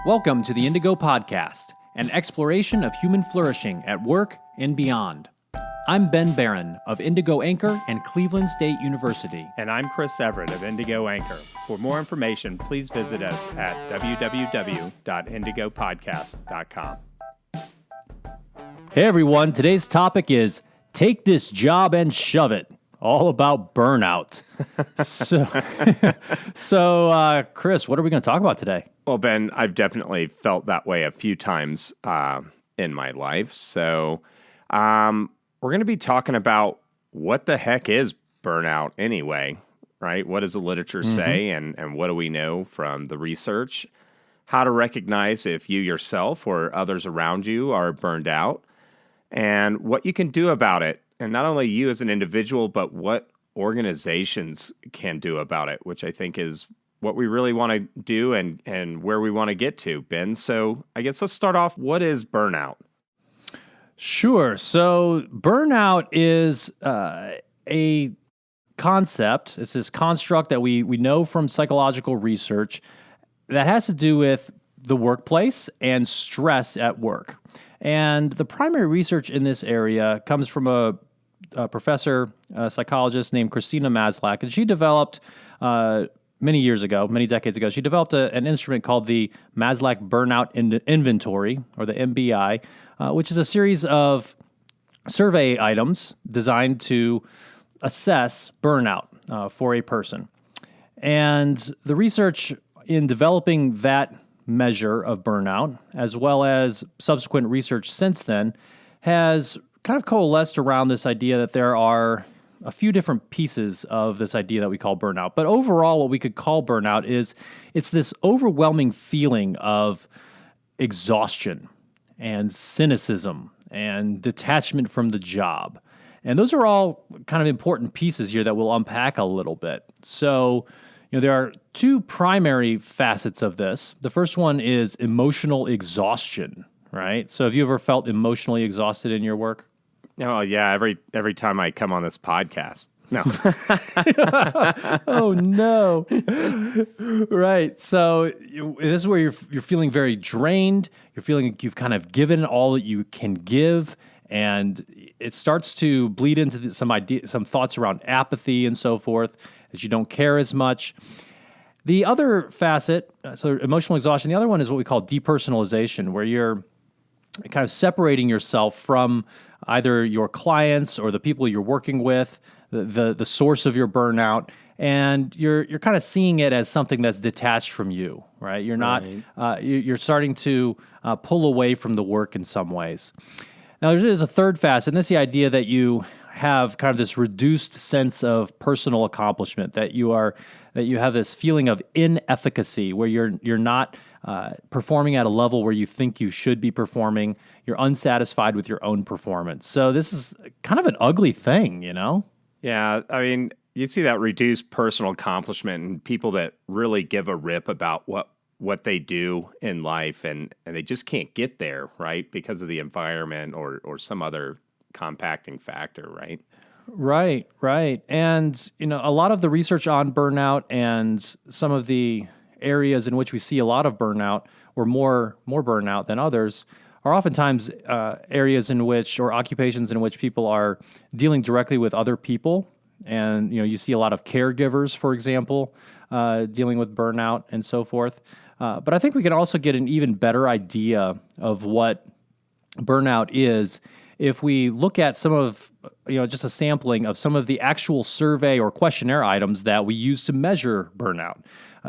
Welcome to the Indigo Podcast, an exploration of human flourishing at work and beyond. I'm Ben Barron of Indigo Anchor and Cleveland State University. And I'm Chris Everett of Indigo Anchor. For more information, please visit us at www.indigopodcast.com. Hey everyone, today's topic is Take This Job and Shove It, all about burnout. So, Chris, what are we going to talk about today? Well, Ben, I've definitely felt that way a few times in my life. So we're going to be talking about what the heck is burnout anyway, right? What does the literature say, and what do we know from the research? How to recognize if you yourself or others around you are burned out, and what you can do about it. And not only you as an individual, but what organizations can do about it, which I think is what we really want to do and where we want to get to, Ben. So I guess let's start off. What is burnout? Sure. So burnout is a concept. It's this construct that we know from psychological research that has to do with the workplace and stress at work. And the primary research in this area comes from a professor, a psychologist named Christina Maslach, and she developed many decades ago, she developed an instrument called the Maslach Burnout Inventory, or the MBI, which is a series of survey items designed to assess burnout for a person. And the research in developing that measure of burnout, as well as subsequent research since then, has kind of coalesced around this idea that there are a few different pieces of this idea that we call burnout. But overall, what we could call burnout is it's this overwhelming feeling of exhaustion and cynicism and detachment from the job. And those are all kind of important pieces here that we'll unpack a little bit. So, there are two primary facets of this. The first one is emotional exhaustion, right? So have you ever felt emotionally exhausted in your work? Oh, yeah, every time I come on this podcast. No. Oh, no. Right. So this is where you're feeling very drained. You're feeling like you've kind of given all that you can give, and it starts to bleed into some thoughts around apathy and so forth, that you don't care as much. The other facet, so emotional exhaustion, the other one is what we call depersonalization, where you're kind of separating yourself from either your clients or the people you're working with, the source of your burnout, and you're kind of seeing it as something that's detached from you, right? You're not, you're starting to pull away from the work in some ways. Now, there's a third facet, and this is the idea that you have kind of this reduced sense of personal accomplishment, that you have this feeling of inefficacy, where you're not performing at a level where you think you should be performing. You're unsatisfied with your own performance. So this is kind of an ugly thing, Yeah, I mean, you see that reduced personal accomplishment and people that really give a rip about what they do in life, and they just can't get there, right? Because of the environment or some other compacting factor, right? Right. And, a lot of the research on burnout and some of the areas in which we see a lot of burnout, or more burnout than others, are oftentimes areas in which, or occupations in which, people are dealing directly with other people. And, you see a lot of caregivers, for example, dealing with burnout and so forth. But I think we can also get an even better idea of what burnout is if we look at some of, just a sampling of some of the actual survey or questionnaire items that we use to measure burnout.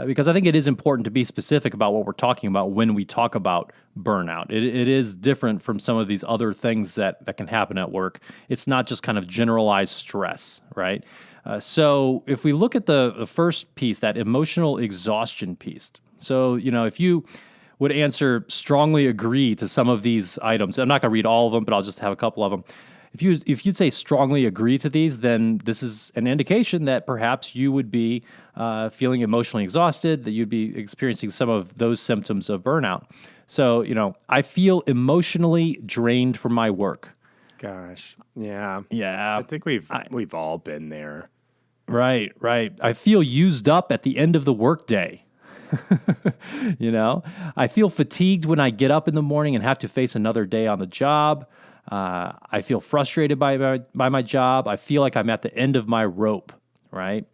Because I think it is important to be specific about what we're talking about when we talk about burnout. It is different from some of these other things that can happen at work. It's not just kind of generalized stress, right? So if we look at the first piece, that emotional exhaustion piece. So, if you would answer strongly agree to some of these items, I'm not going to read all of them, but I'll just have a couple of them. If you'd say strongly agree to these, then this is an indication that perhaps you would be feeling emotionally exhausted, that you'd be experiencing some of those symptoms of burnout. So, I feel emotionally drained from my work. Gosh, yeah. Yeah. I think we've all been there. Right. I feel used up at the end of the workday. I feel fatigued when I get up in the morning and have to face another day on the job. I feel frustrated by my job. I feel like I'm at the end of my rope, right?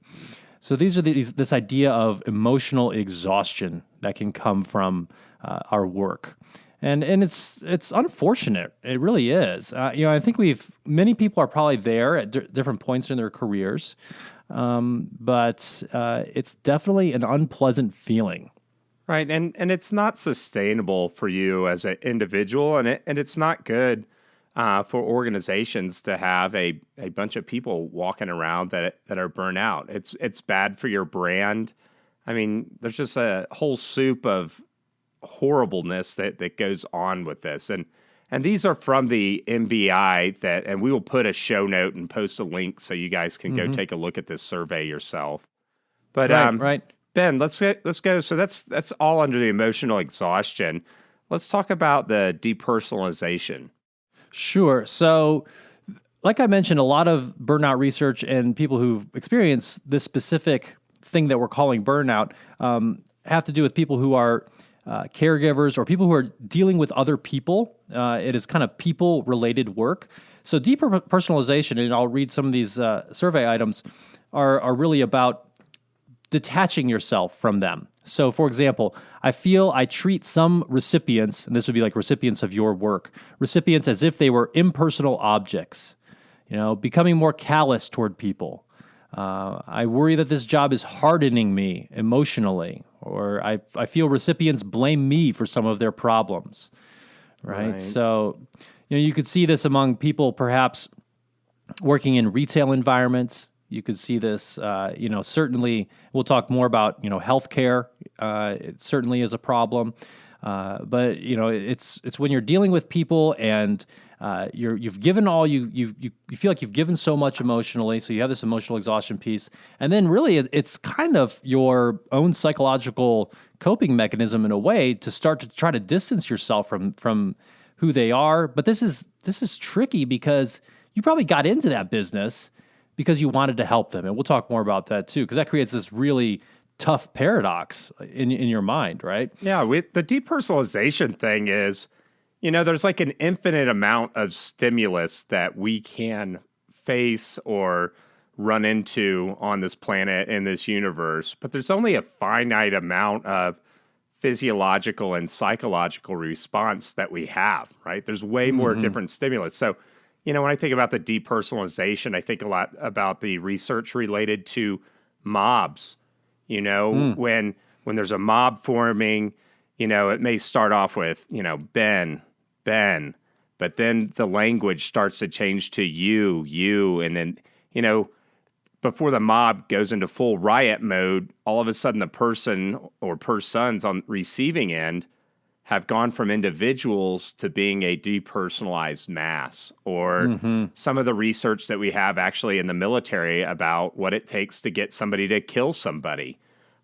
So these are this idea of emotional exhaustion that can come from our work. And it's unfortunate. It really is. I think many people are probably there at different points in their careers, but it's definitely an unpleasant feeling. Right, and it's not sustainable for you as an individual, and it's not good for organizations to have a bunch of people walking around that are burnt out. It's bad for your brand. I mean, there's just a whole soup of horribleness that goes on with this, and these are from the MBI and we will put a show note and post a link so you guys can go take a look at this survey yourself. But right. Ben, let's go. So that's all under the emotional exhaustion. Let's talk about the depersonalization. Sure. So, like I mentioned, a lot of burnout research and people who've experienced this specific thing that we're calling burnout have to do with people who are caregivers or people who are dealing with other people. It is kind of people-related work. So depersonalization, and I'll read some of these survey items, are really about detaching yourself from them. So, for example, I feel I treat some recipients, and this would be like recipients of your work, recipients as if they were impersonal objects, becoming more callous toward people. I worry that this job is hardening me emotionally, or I feel recipients blame me for some of their problems, right? So, you could see this among people perhaps working in retail environments. You could see this, certainly we'll talk more about, healthcare. It certainly is a problem. But it's when you're dealing with people and you've given all you feel like you've given so much emotionally, so you have this emotional exhaustion piece, and then really it's kind of your own psychological coping mechanism in a way to start to try to distance yourself from who they are. But this is tricky because you probably got into that business because you wanted to help them, and we'll talk more about that too, because that creates this really tough paradox in your mind, right? Yeah, with the depersonalization thing is, there's like an infinite amount of stimulus that we can face or run into on this planet in this universe, but there's only a finite amount of physiological and psychological response that we have, right? There's way more different stimulus. So, when I think about the depersonalization, I think a lot about the research related to mobs. When there's a mob forming, it may start off with, Ben, but then the language starts to change to you, and then, before the mob goes into full riot mode, all of a sudden the person or persons on receiving end have gone from individuals to being a depersonalized mass, or some of the research that we have actually in the military about what it takes to get somebody to kill somebody.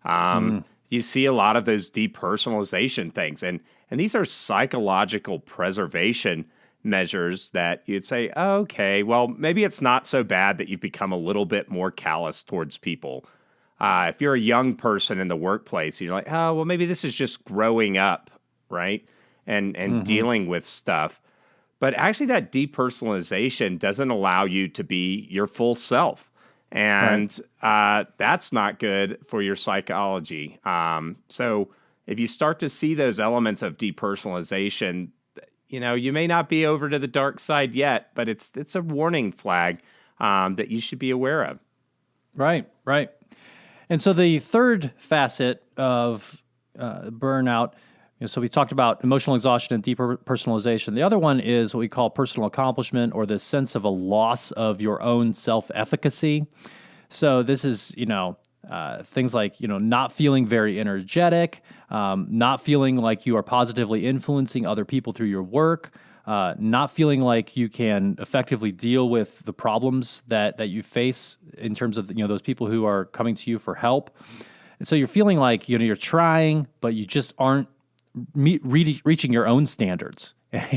You see a lot of those depersonalization things, and these are psychological preservation measures that you'd say, oh, okay, well, maybe it's not so bad that you've become a little bit more callous towards people. If you're a young person in the workplace, you're like, oh, well, maybe this is just growing up, right? And dealing with stuff. But actually that depersonalization doesn't allow you to be your full self. And that's not good for your psychology. So if you start to see those elements of depersonalization, you may not be over to the dark side yet, but it's a warning flag that you should be aware of. Right. And so the third facet of burnout, so we talked about emotional exhaustion and depersonalization. The other one is what we call personal accomplishment, or the sense of a loss of your own self-efficacy. So this is, things like, not feeling very energetic, not feeling like you are positively influencing other people through your work, not feeling like you can effectively deal with the problems that you face in terms of, those people who are coming to you for help. And so you're feeling like, you're trying, but you just aren't reaching your own standards.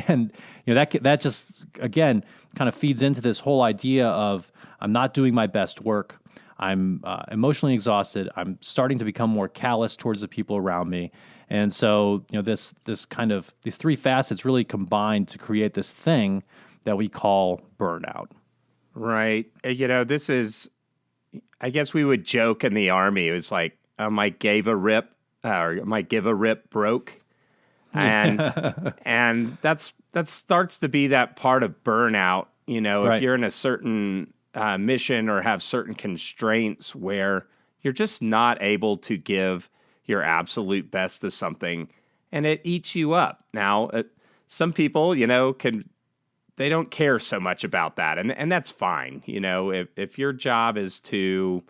And that just, again, kind of feeds into this whole idea of I'm not doing my best work. I'm emotionally exhausted. I'm starting to become more callous towards the people around me. And so, this kind of these three facets really combine to create this thing that we call burnout. Right. This is, I guess we would joke in the Army. It was like, my gave a rip, or my give a rip broke. And and that starts to be that part of burnout. If you're in a certain mission or have certain constraints where you're just not able to give your absolute best to something, and it eats you up. Now, some people, they don't care so much about that, and that's fine. If your job is to,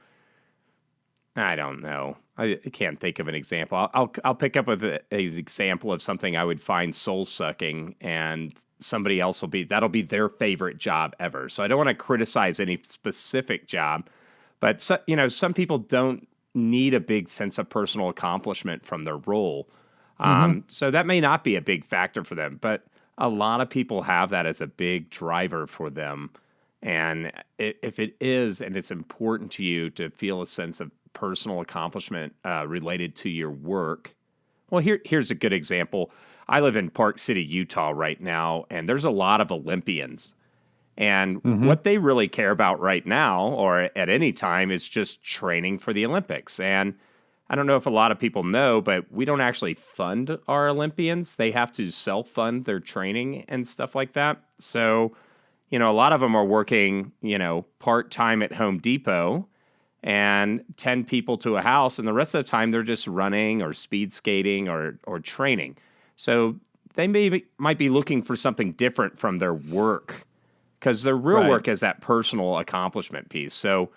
I don't know, I can't think of an example. I'll pick up with an example of something I would find soul sucking, and somebody else that'll be their favorite job ever. So I don't want to criticize any specific job, but some people don't need a big sense of personal accomplishment from their role. So that may not be a big factor for them, but a lot of people have that as a big driver for them. And if it is, and it's important to you to feel a sense of personal accomplishment related to your work. Well, here's a good example. I live in Park City, Utah right now, and there's a lot of Olympians. And what they really care about right now, or at any time, is just training for the Olympics. And I don't know if a lot of people know, but we don't actually fund our Olympians. They have to self-fund their training and stuff like that. So, a lot of them are working, part-time at Home Depot and 10 people to a house, and the rest of the time they're just running or speed skating or training. So they might be looking for something different from their work, because their real work is that personal accomplishment piece. So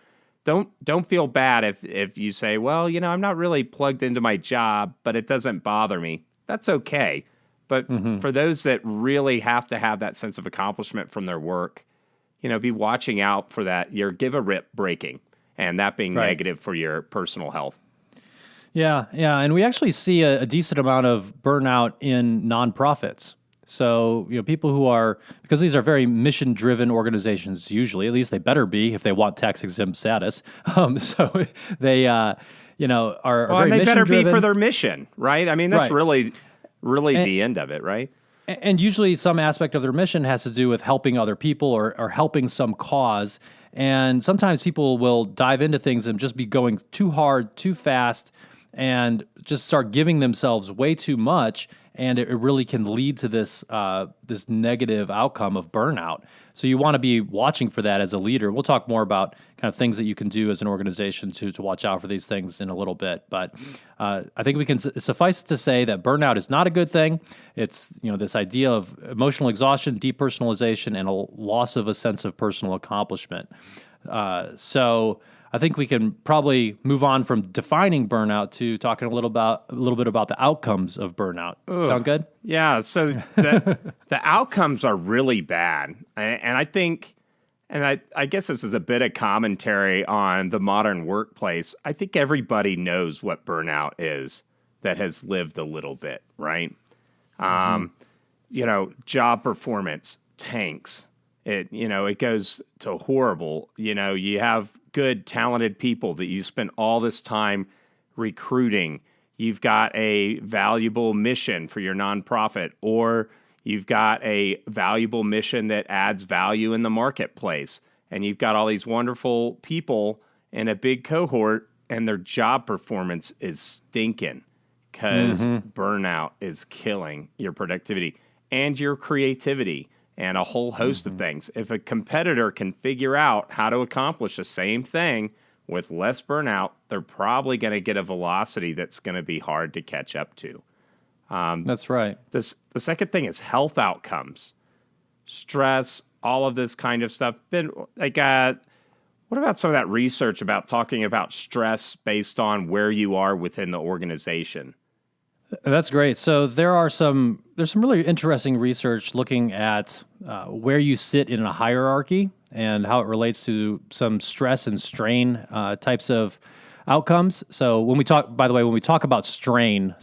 don't feel bad if you say, well, I'm not really plugged into my job, but it doesn't bother me. That's okay. But for those that really have to have that sense of accomplishment from their work, be watching out for that, your give a rip breaking, and that being negative for your personal health. Yeah. And we actually see a decent amount of burnout in nonprofits. So, people who are, because these are very mission-driven organizations, usually, at least they better be if they want tax-exempt status. So they, are very and they better be mission-driven. for their mission, right? I mean, that's really the end of it, right? And usually some aspect of their mission has to do with helping other people or helping some cause. And sometimes people will dive into things and just be going too hard, too fast, and just start giving themselves way too much, and it really can lead to this this negative outcome of burnout. So you want to be watching for that as a leader. We'll talk more about kind of things that you can do as an organization to watch out for these things in a little bit. But I think we can suffice it to say that burnout is not a good thing. It's this idea of emotional exhaustion, depersonalization, and a loss of a sense of personal accomplishment. So I think we can probably move on from defining burnout to talking a little bit about the outcomes of burnout. Sound good? Yeah. So the outcomes are really bad, and I think, and I guess this is a bit of commentary on the modern workplace. I think everybody knows what burnout is that has lived a little bit, right? Job performance tanks. It goes to horrible. You have good, talented people that you spend all this time recruiting. You've got a valuable mission for your nonprofit, or you've got a valuable mission that adds value in the marketplace. And you've got all these wonderful people in a big cohort, and their job performance is stinking because burnout is killing your productivity and your creativity and a whole host of things. If a competitor can figure out how to accomplish the same thing with less burnout, they're probably going to get a velocity that's going to be hard to catch up to. That's right. The second thing is health outcomes, stress, all of this kind of stuff. What about some of that research about talking about stress based on where you are within the organization? That's great. So there's some really interesting research looking at where you sit in a hierarchy and how it relates to some stress and strain types of outcomes. So when we talk about strain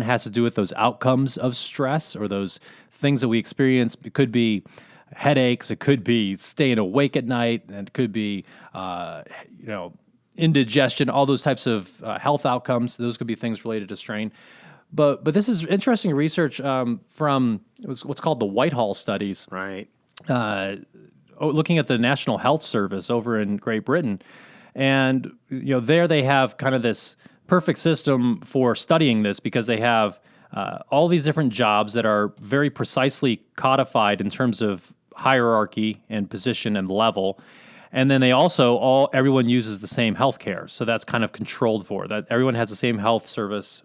has to do with those outcomes of stress or those things that we experience. It could be headaches. It could be staying awake at night, and it could be indigestion, all those types of health outcomes. Those could be things related to strain. But this is interesting research from what's called the Whitehall studies. Right. Looking at the National Health Service over in Great Britain. And, there they have kind of this perfect system for studying this because they have all these different jobs that are very precisely codified in terms of hierarchy and position and level. And then they also everyone uses the same health care. So that's kind of controlled for that. Everyone has the same health service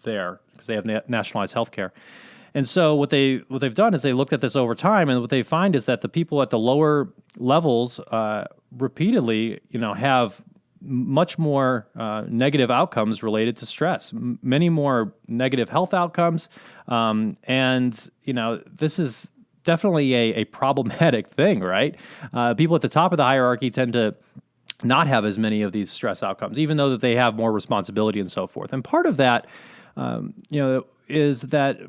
there because they have nationalized health care. And so what they've done is they looked at this over time, and what they find is that the people at the lower levels repeatedly, have much more negative outcomes related to stress, many more negative health outcomes, and this is definitely a problematic thing, right? People at the top of the hierarchy tend to not have as many of these stress outcomes, even though that they have more responsibility and so forth. And part of that, is that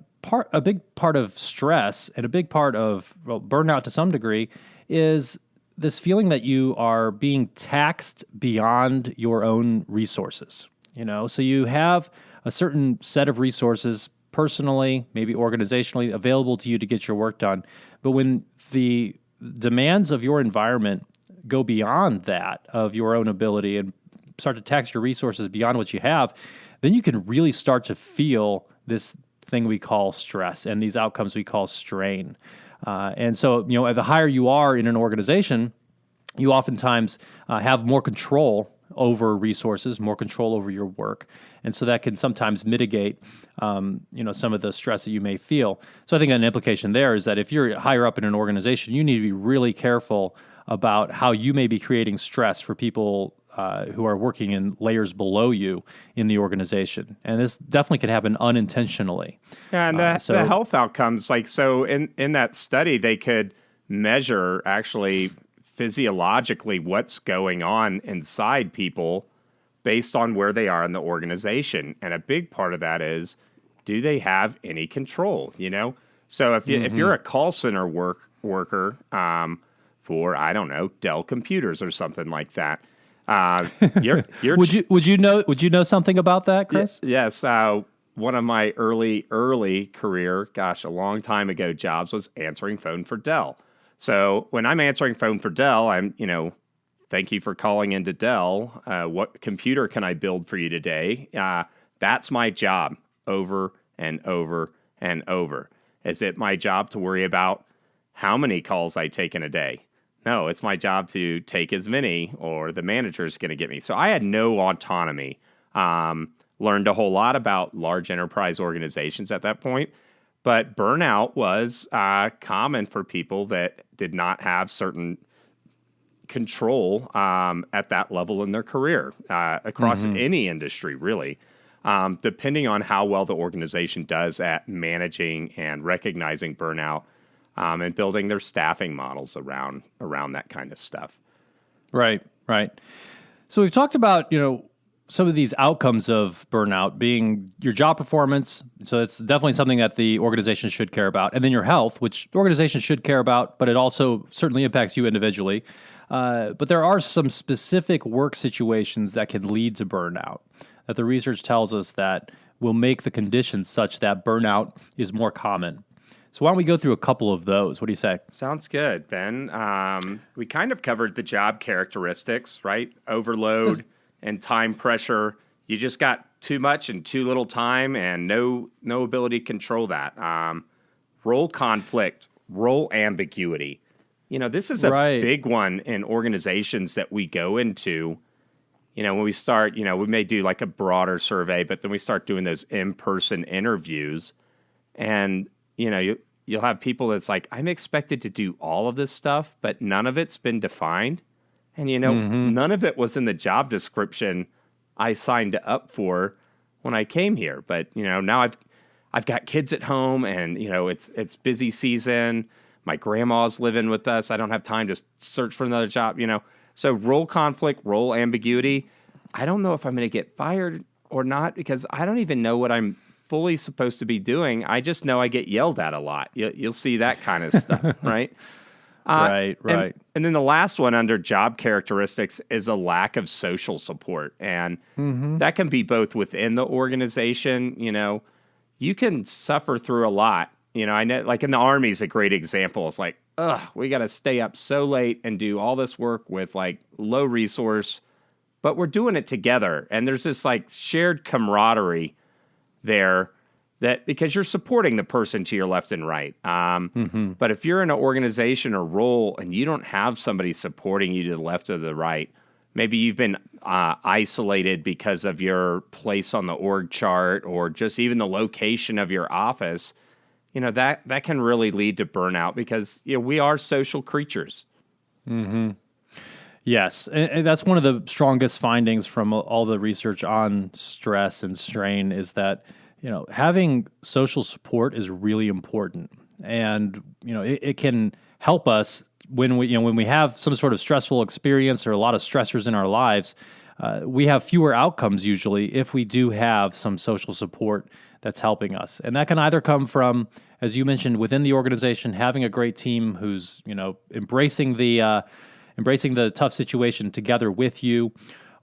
a big part of stress and a big part of burnout to some degree is this feeling that you are being taxed beyond your own resources. So you have a certain set of resources personally, maybe organizationally, available to you to get your work done. But when the demands of your environment go beyond that of your own ability and start to tax your resources beyond what you have, then you can really start to feel this thing we call stress and these outcomes we call strain. And so, the higher you are in an organization, you oftentimes have more control over resources, more control over your work. And so that can sometimes mitigate, some of the stress that you may feel. So I think an implication there is that if you're higher up in an organization, you need to be really careful about how you may be creating stress for people who are working in layers below you in the organization. And this definitely can happen unintentionally. Yeah, and the health outcomes, in that study, they could measure actually physiologically what's going on inside people based on where they are in the organization. And a big part of that is, do they have any control, So if you're a call center worker for, I don't know, Dell Computers or something like that, would you know something about that, Chris? Yes. One of my early career, a long time ago, jobs was answering phone for Dell. So when I'm answering phone for Dell, I'm, thank you for calling into Dell. What computer can I build for you today? That's my job over and over and over. Is it my job to worry about how many calls I take in a day? No, it's my job to take as many, or the manager's going to get me. So I had no autonomy. Learned a whole lot about large enterprise organizations at that point. But burnout was common for people that did not have certain control at that level in their career across any industry, really, depending on how well the organization does at managing and recognizing burnout. And building their staffing models around that kind of stuff. Right. So we've talked about, some of these outcomes of burnout being your job performance. So it's definitely something that the organization should care about. And then your health, which the organization should care about, but it also certainly impacts you individually. But there are some specific work situations that can lead to burnout that the research tells us that will make the conditions such that burnout is more common. So why don't we go through a couple of those? What do you say? Sounds good, Ben. We kind of covered the job characteristics, right? Overload and time pressure. You just got too much and too little time and no ability to control that. Role conflict, role ambiguity. This is a big one in organizations that we go into. When we start, we may do like a broader survey, but then we start doing those in-person interviews. And, you'll have people that's like, I'm expected to do all of this stuff, but none of it's been defined. And, none of it was in the job description I signed up for when I came here. But, now I've got kids at home and, it's busy season. My grandma's living with us. I don't have time to search for another job, So role conflict, role ambiguity. I don't know if I'm going to get fired or not because I don't even know what I'm fully supposed to be doing. I just know I get yelled at a lot. You'll see that kind of stuff, right? Right. And then the last one under job characteristics is a lack of social support. And that can be both within the organization. You can suffer through a lot. I know, like in the Army is a great example. It's like, we got to stay up so late and do all this work with like low resource, but we're doing it together. And there's this like shared camaraderie there that because you're supporting the person to your left and right. But if you're in an organization or role and you don't have somebody supporting you to the left or the right, maybe you've been isolated because of your place on the org chart or just even the location of your office, that can really lead to burnout because we are social creatures. Yes, and that's one of the strongest findings from all the research on stress and strain is that having social support is really important, and it can help us when we have some sort of stressful experience or a lot of stressors in our lives. We have fewer outcomes usually if we do have some social support that's helping us, and that can either come from, as you mentioned, within the organization, having a great team who's embracing the tough situation together with you,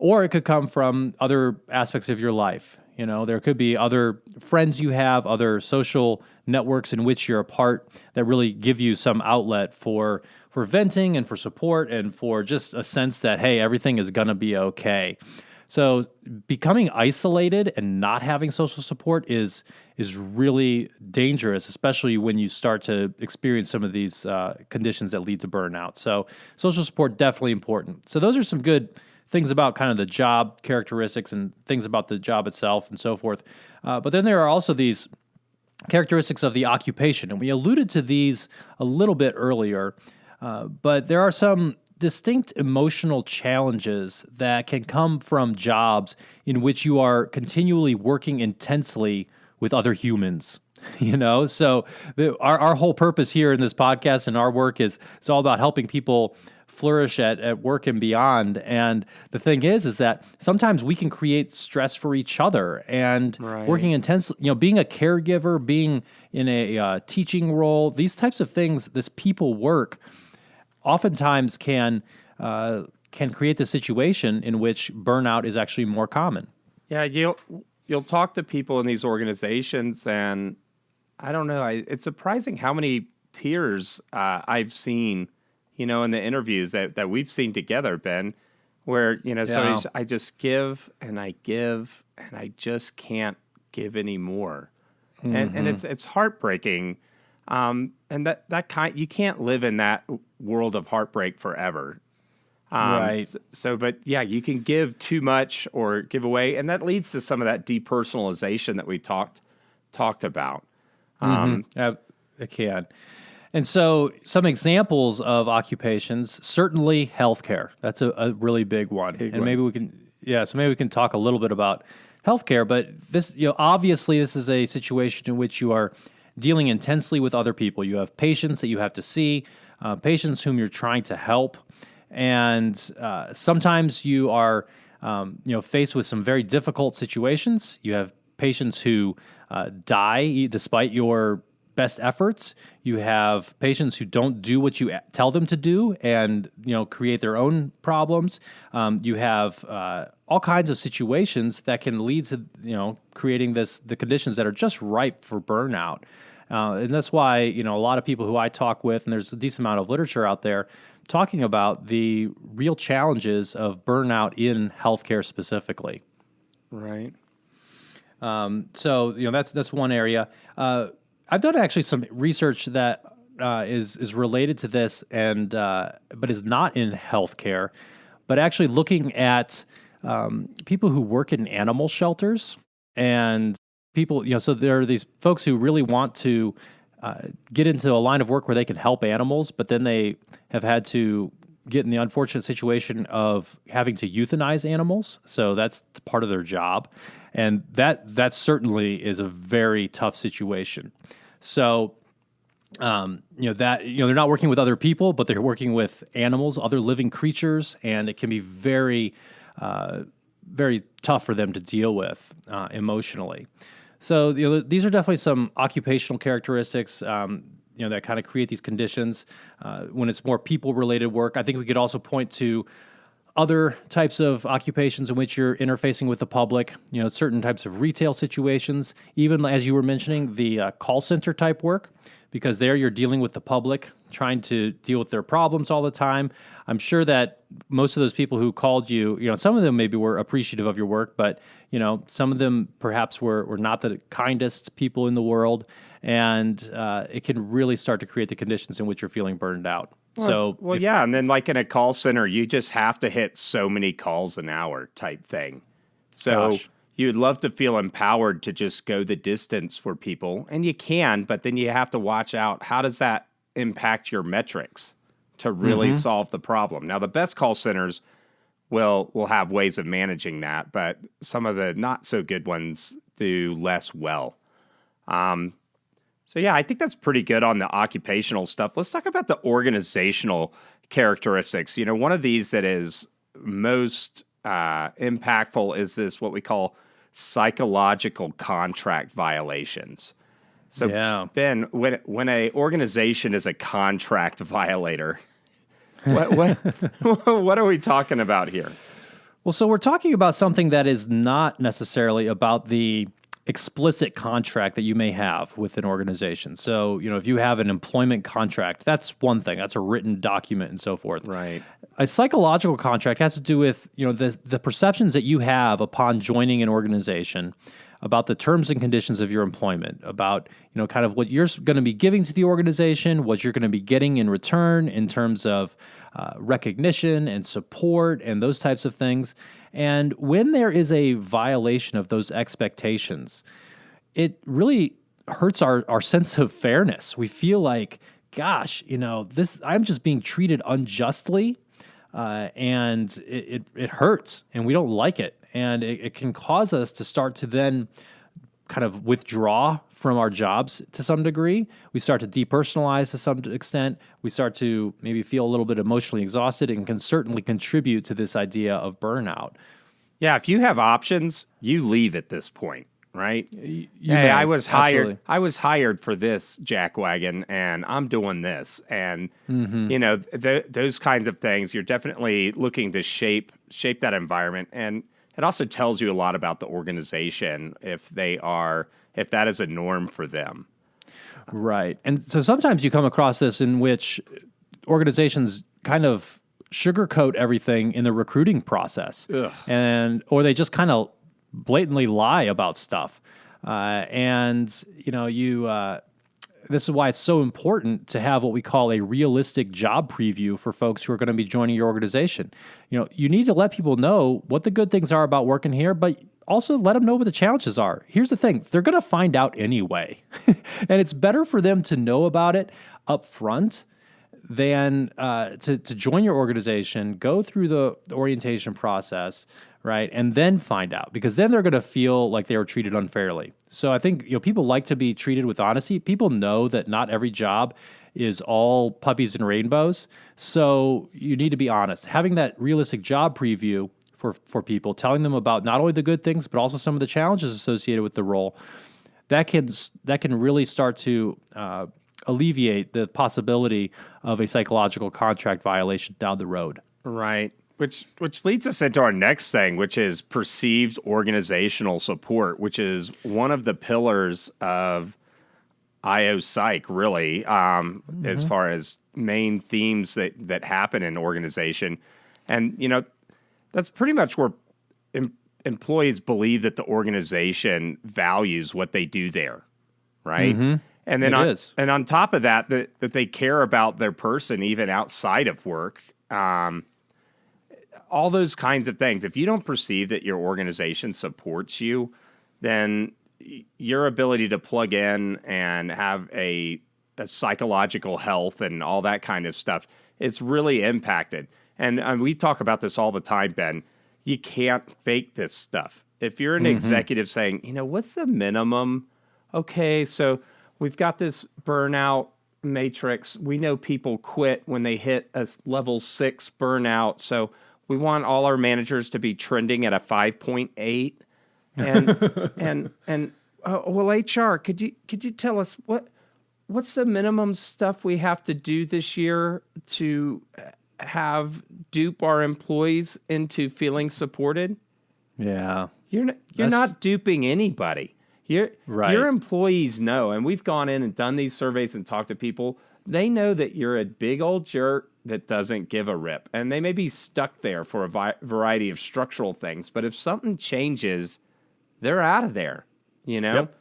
or it could come from other aspects of your life. There could be other friends you have, other social networks in which you're a part that really give you some outlet for venting and for support and for just a sense that, hey, everything is going to be okay. So becoming isolated and not having social support is really dangerous, especially when you start to experience some of these conditions that lead to burnout. So social support, definitely important. So those are some good things about kind of the job characteristics and things about the job itself and so forth. But then there are also these characteristics of the occupation, and we alluded to these a little bit earlier, but there are some distinct emotional challenges that can come from jobs in which you are continually working intensely with other humans. So our whole purpose here in this podcast and our work is all about helping people flourish at work and beyond. And the thing is that sometimes we can create stress for each other and working intensely, being a caregiver, being in a teaching role, these types of things, this people work oftentimes can create the situation in which burnout is actually more common. Yeah, you'll talk to people in these organizations, and I don't know. It's surprising how many tears I've seen, in the interviews that we've seen together, Ben, where so I just give and I give and I just can't give anymore, and it's heartbreaking. And that kind, you can't live in that world of heartbreak forever. Right. But yeah, you can give too much or give away, and that leads to some of that depersonalization that we talked about. It can. And so some examples of occupations, certainly healthcare. That's a really big one. Maybe we can talk a little bit about healthcare, but this, obviously this is a situation in which you are dealing intensely with other people. You have patients that you have to see, patients whom you're trying to help. And sometimes you are, faced with some very difficult situations. You have patients who die despite your best efforts. You have patients who don't do what you tell them to do and, create their own problems. You have all kinds of situations that can lead to, creating the conditions that are just ripe for burnout. And that's why, a lot of people who I talk with, and there's a decent amount of literature out there talking about the real challenges of burnout in healthcare specifically. Right. So, that's one area. I've done actually some research that is related to this and but is not in healthcare, but actually looking at people who work in animal shelters and people, so there are these folks who really want to get into a line of work where they can help animals, but then they have had to get in the unfortunate situation of having to euthanize animals. So that's part of their job. And that certainly is a very tough situation. So, they're not working with other people, but they're working with animals, other living creatures, and it can be very, very tough for them to deal with emotionally. So, these are definitely some occupational characteristics. that kind of create these conditions. When it's more people-related work, I think we could also point to other types of occupations in which you're interfacing with the public, certain types of retail situations, even as you were mentioning, the call center type work, because there you're dealing with the public, trying to deal with their problems all the time. I'm sure that most of those people who called you, some of them maybe were appreciative of your work, but, some of them perhaps were not the kindest people in the world, and it can really start to create the conditions in which you're feeling burned out. Yeah, and then like in a call center, you just have to hit so many calls an hour type thing. So you'd love to feel empowered to just go the distance for people, and you can, but then you have to watch out, how does that impact your metrics to really solve the problem? Now, the best call centers will have ways of managing that, but some of the not so good ones do less well. So yeah, I think that's pretty good on the occupational stuff. Let's talk about the organizational characteristics. One of these that is most impactful is this, what we call psychological contract violations. So Ben, when a organization is a contract violator, what are we talking about here? Well, so we're talking about something that is not necessarily about the explicit contract that you may have with an organization. So, if you have an employment contract, that's one thing. That's a written document and so forth. Right. A psychological contract has to do with, the perceptions that you have upon joining an organization about the terms and conditions of your employment, about, kind of what you're going to be giving to the organization, what you're going to be getting in return in terms of recognition and support and those types of things. And when there is a violation of those expectations, it really hurts our sense of fairness. We feel like, gosh, I'm just being treated unjustly, and it hurts, and we don't like it. And it can cause us to start to then kind of withdraw from our jobs to some degree. We start to depersonalize to some extent. We start to maybe feel a little bit emotionally exhausted, and can certainly contribute to this idea of burnout. Yeah, if you have options, you leave at this point, right? I was hired. I was hired for this jackwagon, and I'm doing this, and those kinds of things. You're definitely looking to shape that environment, and it also tells you a lot about the organization if that is a norm for them. Right. And so sometimes you come across this in which organizations kind of sugarcoat everything in the recruiting process. Or they just kind of blatantly lie about stuff. This is why it's so important to have what we call a realistic job preview for folks who are going to be joining your organization. You need to let people know what the good things are about working here, but also let them know what the challenges are. Here's the thing. They're going to find out anyway. And it's better for them to know about it up front than to join your organization, go through the orientation process, right, and then find out, because then they're going to feel like they were treated unfairly. So I think people like to be treated with honesty. People know that not every job is all puppies and rainbows, so you need to be honest. Having that realistic job preview for people, telling them about not only the good things but also some of the challenges associated with the role, that can really start to alleviate the possibility of a psychological contract violation down the road. Right. Which leads us into our next thing, which is perceived organizational support, which is one of the pillars of IO Psych, really, as far as main themes that happen in organization. And, that's pretty much where employees believe that the organization values what they do there, right? Mm-hmm. And then on top of that they care about their person even outside of work. All those kinds of things. If you don't perceive that your organization supports you, then your ability to plug in and have a psychological health and all that kind of stuff is really impacted. And we talk about this all the time, Ben. You can't fake this stuff. If you're an executive saying, what's the minimum? Okay, so we've got this burnout matrix. We know people quit when they hit a level 6 burnout. So we want all our managers to be trending at a 5.8. And well, HR, could you tell us what's the minimum stuff we have to do this year to dupe our employees into feeling supported? Yeah. You're not duping anybody. Your employees know, and we've gone in and done these surveys and talked to people. They know that you're a big old jerk that doesn't give a rip, and they may be stuck there for a variety of structural things. But if something changes, they're out of there. Yep.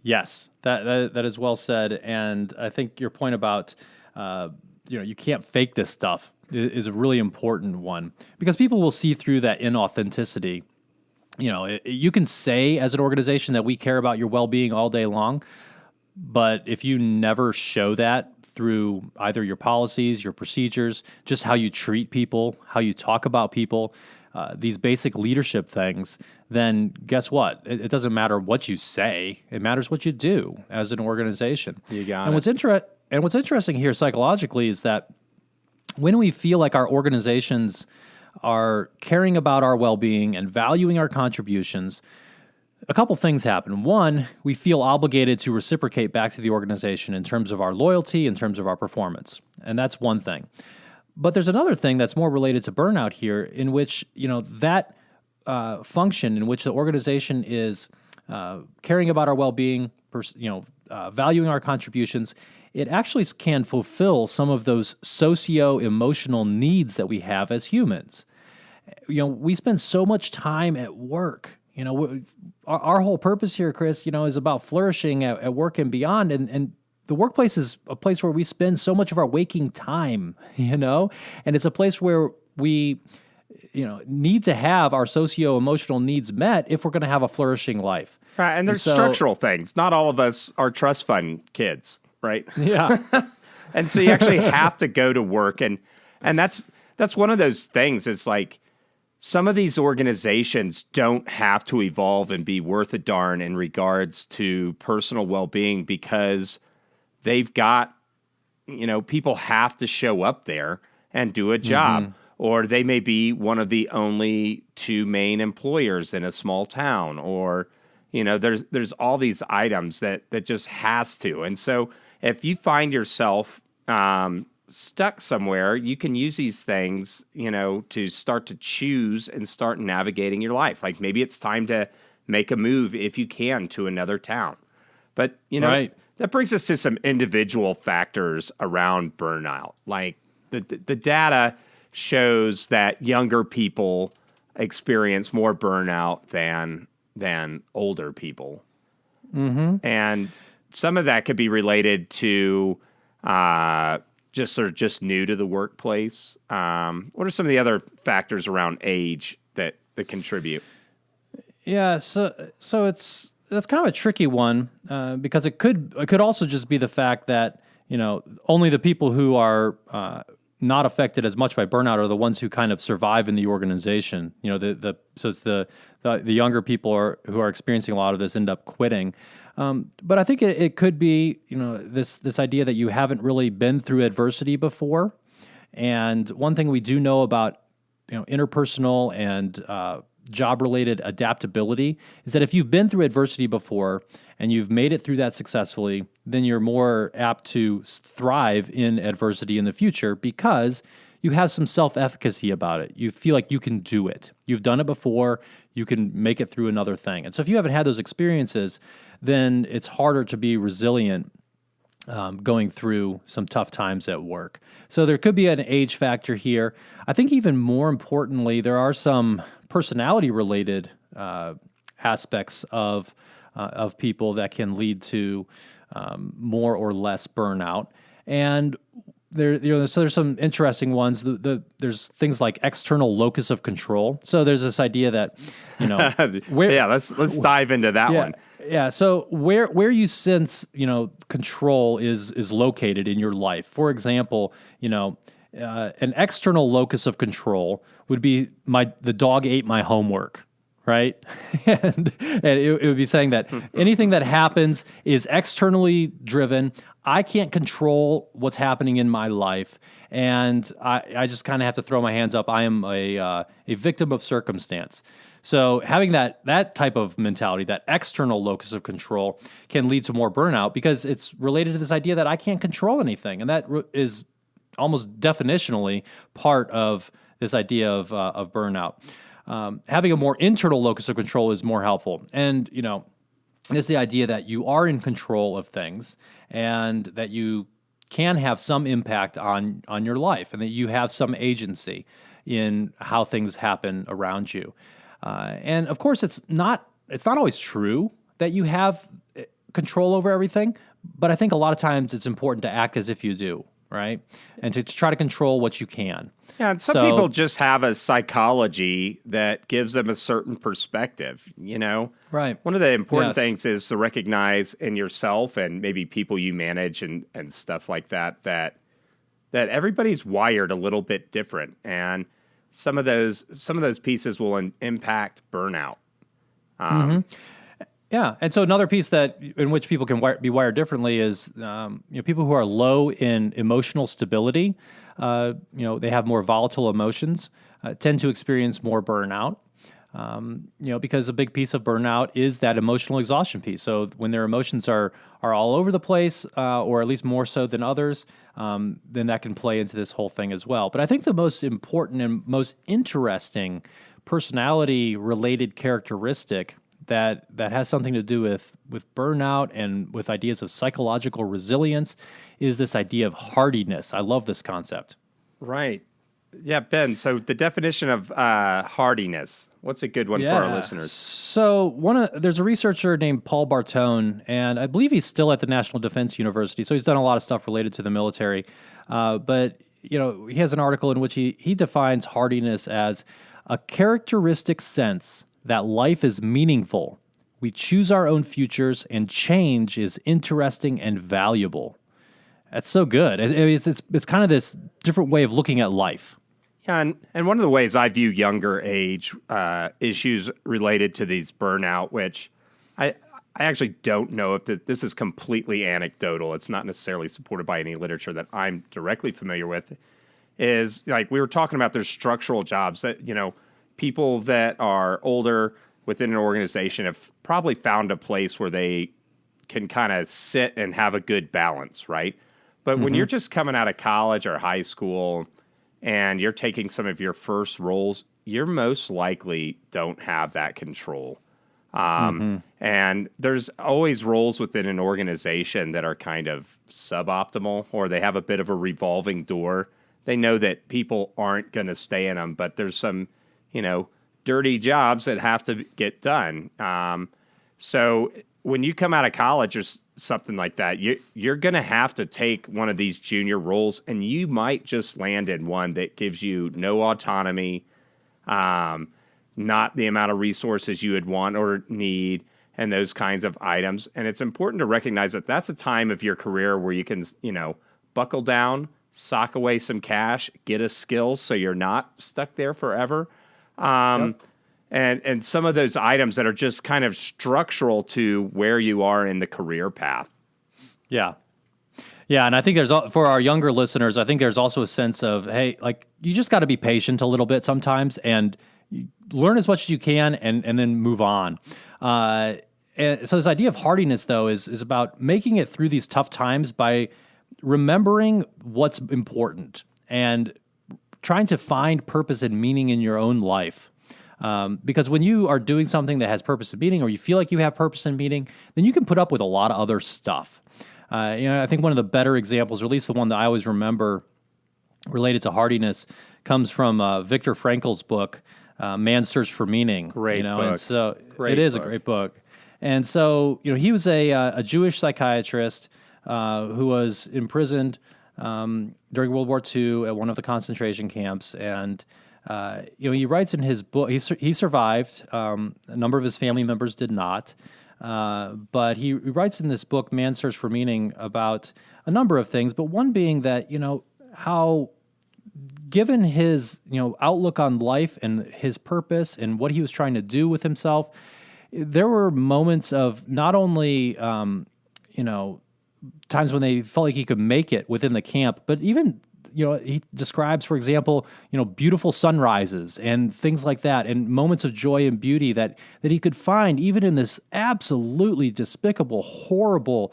Yes, that is well said, and I think your point about you can't fake this stuff is a really important one, because people will see through that inauthenticity. You can say as an organization that we care about your well-being all day long, but if you never show that through either your policies, your procedures, just how you treat people, how you talk about people, these basic leadership things, then guess what? It doesn't matter what you say. It matters what you do as an organization. You got it. What's interesting here psychologically is that when we feel like our organizations are caring about our well-being and valuing our contributions, a couple things happen. One, we feel obligated to reciprocate back to the organization in terms of our loyalty, in terms of our performance. And that's one thing. But there's another thing that's more related to burnout here, in which, that function in which the organization is caring about our well-being, valuing our contributions, it actually can fulfill some of those socio-emotional needs that we have as humans. We spend so much time at work. Our whole purpose here, Chris, is about flourishing at work and beyond. And the workplace is a place where we spend so much of our waking time, and it's a place where we, need to have our socio-emotional needs met if we're going to have a flourishing life. Right, and there's structural things. Not all of us are trust fund kids, right? Yeah. And so you actually have to go to work, and that's one of those things. It's like some of these organizations don't have to evolve and be worth a darn in regards to personal well-being, because they've got, people have to show up there and do a job, or they may be one of the only two main employers in a small town, or, there's all these items that just has to. And so if you find yourself stuck somewhere, you can use these things, to start to choose and start navigating your life. Like maybe it's time to make a move, if you can, to another town. But, right. That brings us to some individual factors around burnout. Like the data shows that younger people experience more burnout than older people. Mm-hmm. And some of that could be related to just new to the workplace. What are some of the other factors around age that contribute? Yeah, so that's kind of a tricky one, because it could also just be the fact that only the people who are not affected as much by burnout are the ones who kind of survive in the organization. So it's the younger people who are experiencing a lot of this end up quitting. But I think it could be this idea that you haven't really been through adversity before. And one thing we do know about interpersonal and job-related adaptability is that if you've been through adversity before and you've made it through that successfully, then you're more apt to thrive in adversity in the future, because you have some self-efficacy about it. You feel like you can do it. You've done it before. You can make it through another thing. And so if you haven't had those experiences, then it's harder to be resilient going through some tough times at work. So there could be an age factor here. I think even more importantly, there are some personality-related aspects of people that can lead to more or less burnout. And so there's some interesting ones. There's things like external locus of control. So there's this idea that let's dive into that one. Yeah. So where you sense control is located in your life. For example, an external locus of control would be the dog ate my homework. Right? and it would be saying that anything that happens is externally driven. I can't control what's happening in my life. and I just kind of have to throw my hands up. I am a victim of circumstance. So having that type of mentality, that external locus of control, can lead to more burnout because it's related to this idea that I can't control anything, and that is almost definitionally part of this idea of burnout. Having a more internal locus of control is more helpful, and it's the idea that you are in control of things and that you can have some impact on your life, and that you have some agency in how things happen around you. And of course, it's not always true that you have control over everything, but I think a lot of times it's important to act as if you do, right? And to try to control what you can. Yeah, and some people just have a psychology that gives them a certain perspective, Right. One of the important things is to recognize in yourself and maybe people you manage and stuff like that everybody's wired a little bit different, and some of those pieces will impact burnout. Yeah, and so another piece in which people can be wired differently is people who are low in emotional stability. They have more volatile emotions, tend to experience more burnout. Because a big piece of burnout is that emotional exhaustion piece. So when their emotions are all over the place, or at least more so than others, then that can play into this whole thing as well. But I think the most important and most interesting personality-related characteristic that has something to do with burnout and with ideas of psychological resilience is this idea of hardiness. I love this concept. Right. Yeah, Ben, so the definition of hardiness, what's a good one for our listeners? So there's a researcher named Paul Bartone, and I believe he's still at the National Defense University, so he's done a lot of stuff related to the military. But he has an article in which he defines hardiness as a characteristic sense that life is meaningful. We choose our own futures, and change is interesting and valuable. That's so good. It's kind of this different way of looking at life. Yeah, and one of the ways I view younger age issues related to these burnout, which I actually don't know if this is completely anecdotal. It's not necessarily supported by any literature that I'm directly familiar with, is like we were talking about there's structural jobs that, people that are older within an organization have probably found a place where they can kind of sit and have a good balance, right? But when you're just coming out of college or high school and you're taking some of your first roles, you're most likely don't have that control. And there's always roles within an organization that are kind of suboptimal, or they have a bit of a revolving door. They know that people aren't going to stay in them, but there's some, dirty jobs that have to get done. So when you come out of college or something like that, you're going to have to take one of these junior roles, and you might just land in one that gives you no autonomy, not the amount of resources you would want or need, and those kinds of items. And it's important to recognize that that's a time of your career where you can, buckle down, sock away some cash, get a skill so you're not stuck there forever. And some of those items that are just kind of structural to where you are in the career path. Yeah. Yeah, and I think for our younger listeners, I think there's also a sense of, hey, like you just got to be patient a little bit sometimes and learn as much as you can and then move on. And so this idea of hardiness, though, is about making it through these tough times by remembering what's important and trying to find purpose and meaning in your own life. Because when you are doing something that has purpose and meaning, or you feel like you have purpose and meaning, then you can put up with a lot of other stuff. I think one of the better examples, or at least the one that I always remember related to hardiness, comes from Viktor Frankl's book, Man's Search for Meaning. Great book. And so it is a great book. And so, he was a Jewish psychiatrist who was imprisoned during World War II at one of the concentration camps, and he writes in his book, he survived. A number of his family members did not. But he writes in this book, Man's Search for Meaning, about a number of things, but one being that, how given his, outlook on life and his purpose and what he was trying to do with himself, there were moments of not only, times when they felt like he could make it within the camp, but even he describes, for example, beautiful sunrises and things like that, and moments of joy and beauty that he could find even in this absolutely despicable, horrible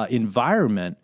environment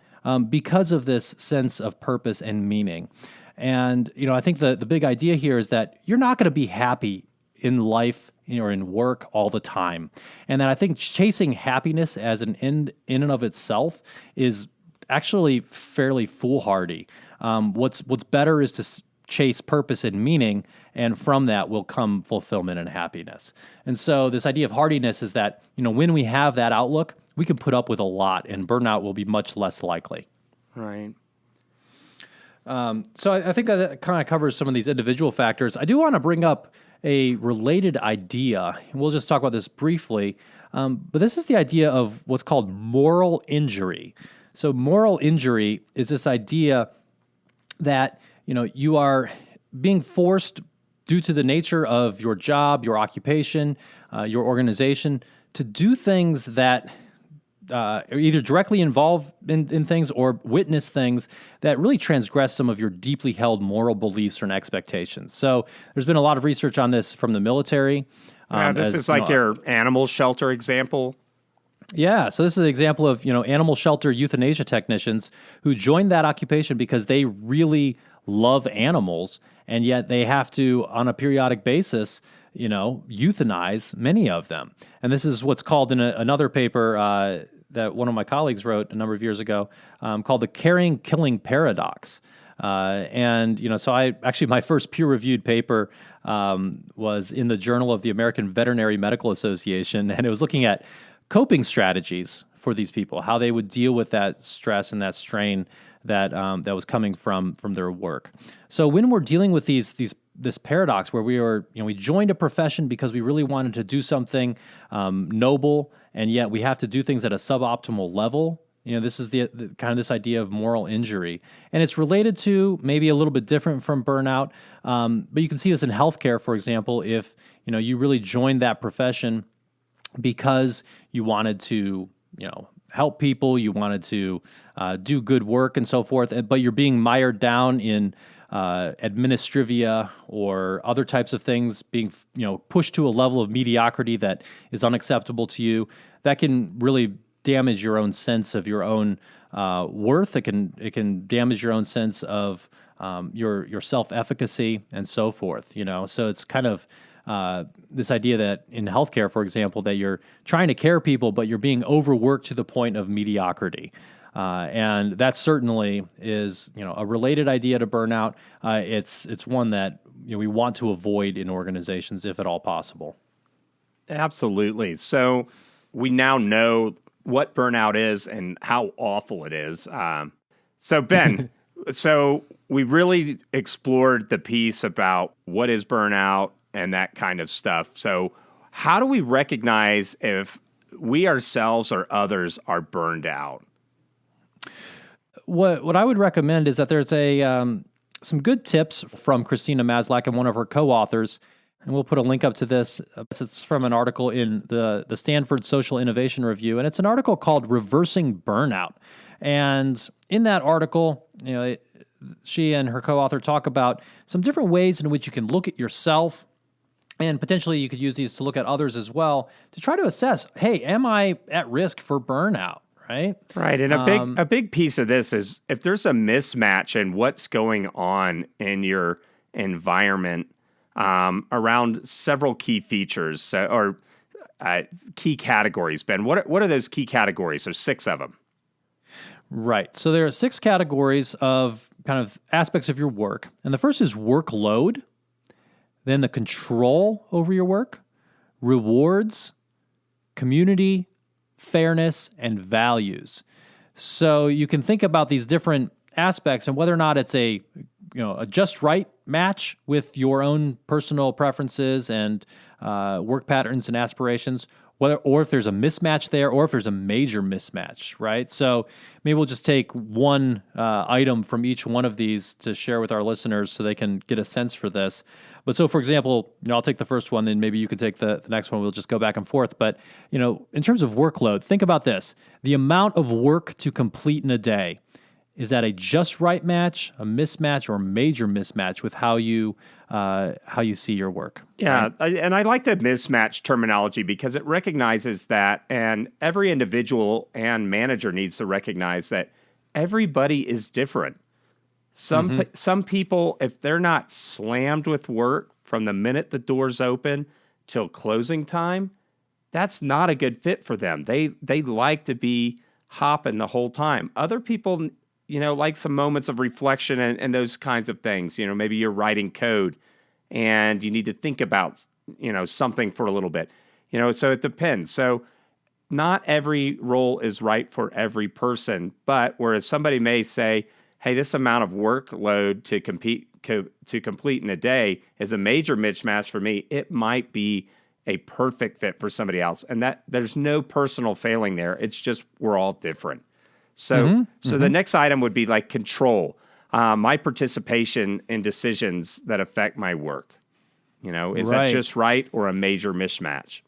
because of this sense of purpose and meaning. And I think the big idea here is that you're not going to be happy in life or in work all the time, and that I think chasing happiness as an end in and of itself is actually fairly foolhardy. What's better is to chase purpose and meaning, and from that will come fulfillment and happiness. And so this idea of hardiness is that, when we have that outlook, we can put up with a lot, and burnout will be much less likely. Right. So I think that kind of covers some of these individual factors. I do want to bring up a related idea, and we'll just talk about this briefly. But this is the idea of what's called moral injury. So moral injury is this idea that, you are being forced due to the nature of your job, your occupation, your organization, to do things that are either directly involved in things or witness things that really transgress some of your deeply held moral beliefs and expectations. So there's been a lot of research on this from the military. This is like your animal shelter example. Yeah, so this is an example of, animal shelter euthanasia technicians who joined that occupation because they really love animals, and yet they have to, on a periodic basis, euthanize many of them. And this is what's called in another paper that one of my colleagues wrote a number of years ago called the caring killing paradox. So my first peer-reviewed paper was in the Journal of the American Veterinary Medical Association, and it was looking at coping strategies for these people, how they would deal with that stress and that strain that was coming from their work. So when we're dealing with this paradox where we joined a profession because we really wanted to do something noble, and yet we have to do things at a suboptimal level. This is the kind of this idea of moral injury, and it's related to maybe a little bit different from burnout. But you can see this in healthcare, for example, if you really joined that profession because you wanted to, help people, you wanted to do good work and so forth, but you're being mired down in administrivia or other types of things, being pushed to a level of mediocrity that is unacceptable to you, that can really damage your own sense of your own worth. It can damage your own sense of your self-efficacy and so forth. So it's kind of this idea that in healthcare, for example, that you're trying to care people, but you're being overworked to the point of mediocrity. And that certainly is, a related idea to burnout. It's one that we want to avoid in organizations if at all possible. Absolutely. So we now know what burnout is and how awful it is. So Ben, so we really explored the piece about what is burnout and that kind of stuff. So how do we recognize if we ourselves or others are burned out? What I would recommend is that there's some good tips from Christina Maslach and one of her co-authors, and we'll put a link up to this. It's from an article in the Stanford Social Innovation Review, and it's an article called Reversing Burnout. And in that article, she and her co-author talk about some different ways in which you can look at yourself, and potentially you could use these to look at others as well, to try to assess, hey, am I at risk for burnout? Right. And a big piece of this is if there's a mismatch in what's going on in your environment around several key features or key categories. Ben, what are those key categories? There's 6 of them. Right. So there are 6 categories of kind of aspects of your work. And the first is workload, then the control over your work, rewards, community, fairness, and values. So you can think about these different aspects and whether or not it's a just right match with your own personal preferences and work patterns and aspirations, or if there's a mismatch there, or if there's a major mismatch, right? So maybe we'll just take one item from each one of these to share with our listeners so they can get a sense for this. But so, for example, I'll take the first one, then maybe you can take the next one. We'll just go back and forth. But, in terms of workload, think about this. The amount of work to complete in a day. Is that a just right match, a mismatch, or major mismatch with how you see your work? Yeah, and I like the mismatch terminology because it recognizes that, and every individual and manager needs to recognize that everybody is different. Some people, if they're not slammed with work from the minute the doors open till closing time, that's not a good fit for them. They like to be hopping the whole time. Other people, like some moments of reflection and those kinds of things. Maybe you're writing code and you need to think about, something for a little bit. So it depends. So not every role is right for every person, but whereas somebody may say, hey, this amount of workload to complete in a day is a major mismatch for me, it might be a perfect fit for somebody else. And that there's no personal failing there. It's just we're all different. So the next item would be like control, my participation in decisions that affect my work. Is that just right or a major mismatch?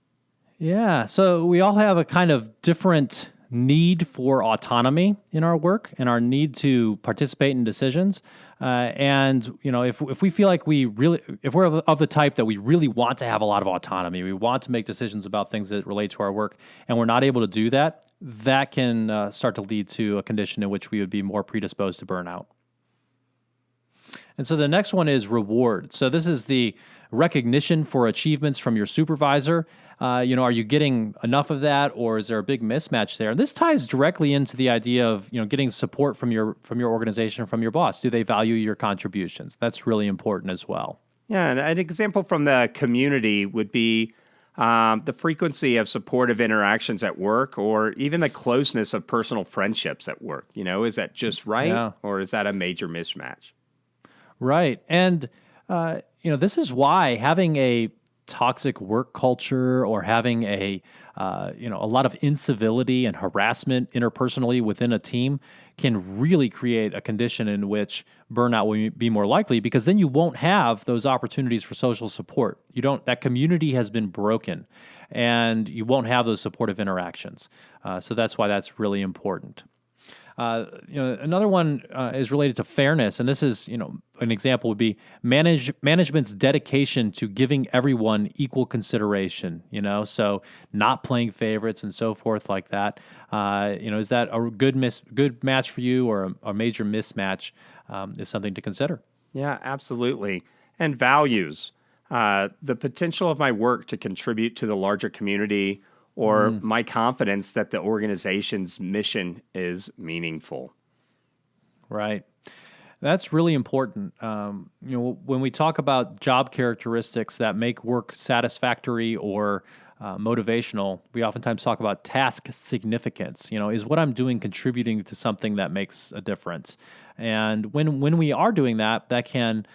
Yeah. So we all have a kind of different need for autonomy in our work and our need to participate in decisions. And if we feel like if we're of the type that we really want to have a lot of autonomy, we want to make decisions about things that relate to our work, and we're not able to do that, that can start to lead to a condition in which we would be more predisposed to burnout. And so the next one is reward. So this is the recognition for achievements from your supervisor. Are you getting enough of that, or is there a big mismatch there? And this ties directly into the idea of getting support from your organization, from your boss. Do they value your contributions? That's really important as well. Yeah, and an example from the community would be the frequency of supportive interactions at work, or even the closeness of personal friendships at work. Is that just right, or is that a major mismatch? Right, and this is why having a toxic work culture or having a lot of incivility and harassment interpersonally within a team can really create a condition in which burnout will be more likely, because then you won't have those opportunities for social support. That community has been broken, and you won't have those supportive interactions. So that's why that's really important. Another one is related to fairness, and this is, an example would be management's dedication to giving everyone equal consideration. So not playing favorites and so forth like that. Is that a good match for you, or a major mismatch? Is something to consider. Yeah, absolutely. And values, the potential of my work to contribute to the larger community, or my confidence that the organization's mission is meaningful. Right. That's really important. When we talk about job characteristics that make work satisfactory or motivational, we oftentimes talk about task significance. Is what I'm doing contributing to something that makes a difference? And when we are doing that, that can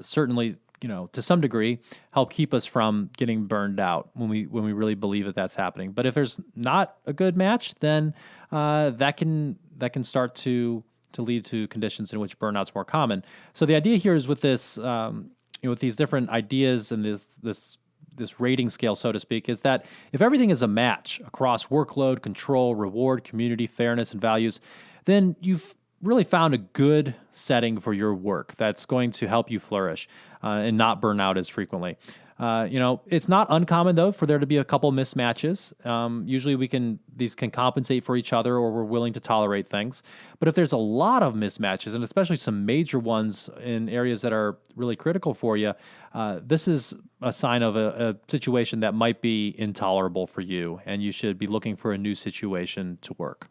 certainly, to some degree, help keep us from getting burned out when we really believe that that's happening. But if there's not a good match, then that can start to lead to conditions in which burnout's more common. So the idea here is with this, with these different ideas and this rating scale, so to speak, is that if everything is a match across workload, control, reward, community, fairness, and values, then you've really found a good setting for your work that's going to help you flourish and not burn out as frequently. It's not uncommon, though, for there to be a couple mismatches. Usually these can compensate for each other, or we're willing to tolerate things. But if there's a lot of mismatches, and especially some major ones in areas that are really critical for you, this is a sign of a situation that might be intolerable for you, and you should be looking for a new situation to work.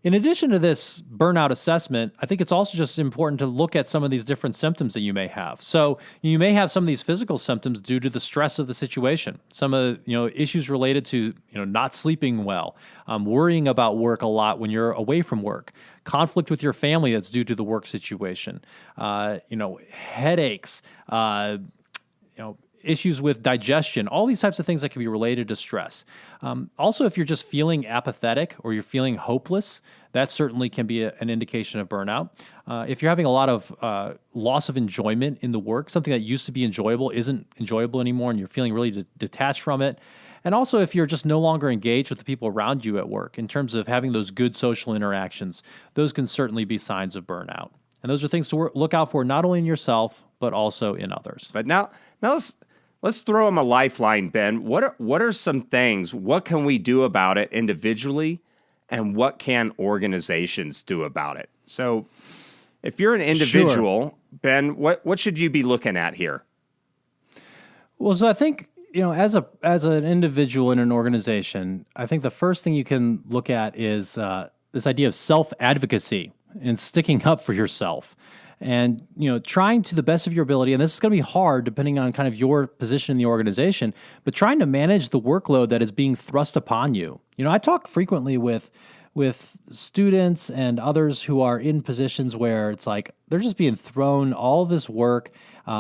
In addition to this burnout assessment, I think it's also just important to look at some of these different symptoms that you may have. So you may have some of these physical symptoms due to the stress of the situation. Some of issues related to not sleeping well, worrying about work a lot when you're away from work, conflict with your family that's due to the work situation, headaches, issues with digestion, all these types of things that can be related to stress. Also, if you're just feeling apathetic or you're feeling hopeless, that certainly can be an indication of burnout. If you're having a lot of loss of enjoyment in the work, something that used to be enjoyable isn't enjoyable anymore, and you're feeling really detached from it. And also if you're just no longer engaged with the people around you at work in terms of having those good social interactions, those can certainly be signs of burnout. And those are things to look out for, not only in yourself, but also in others. But now let's throw them a lifeline, Ben. What are some things? What can we do about it individually, and what can organizations do about it? So, if you're an individual, sure. Ben, what should you be looking at here? Well, so I think, as an individual in an organization, I think the first thing you can look at is this idea of self-advocacy and sticking up for yourself. And, trying to the best of your ability, and this is going to be hard depending on kind of your position in the organization, but trying to manage the workload that is being thrust upon you. I talk frequently with students and others who are in positions where it's like they're just being thrown all this work,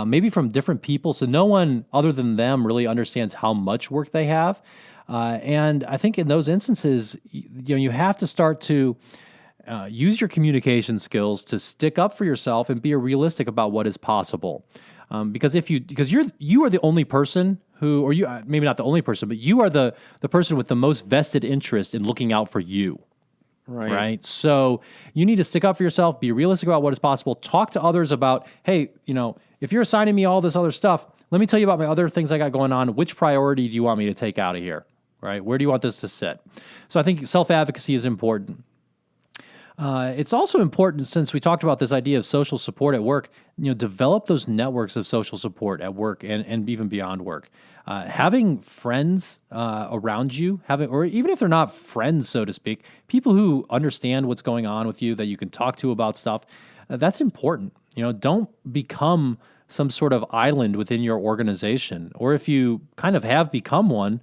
maybe from different people, so no one other than them really understands how much work they have. And I think in those instances, you have to start to use your communication skills to stick up for yourself and be realistic about what is possible. Because you are the only person who, or you maybe not the only person, but you are the person with the most vested interest in looking out for you. Right. So you need to stick up for yourself, be realistic about what is possible, talk to others about, hey, if you're assigning me all this other stuff, let me tell you about my other things I got going on. Which priority do you want me to take out of here? Right? Where do you want this to sit? So I think self-advocacy is important. It's also important, since we talked about this idea of social support at work, develop those networks of social support at work and even beyond work. Having friends around you, or even if they're not friends, so to speak, people who understand what's going on with you that you can talk to about stuff, that's important. Don't become some sort of island within your organization, or if you kind of have become one,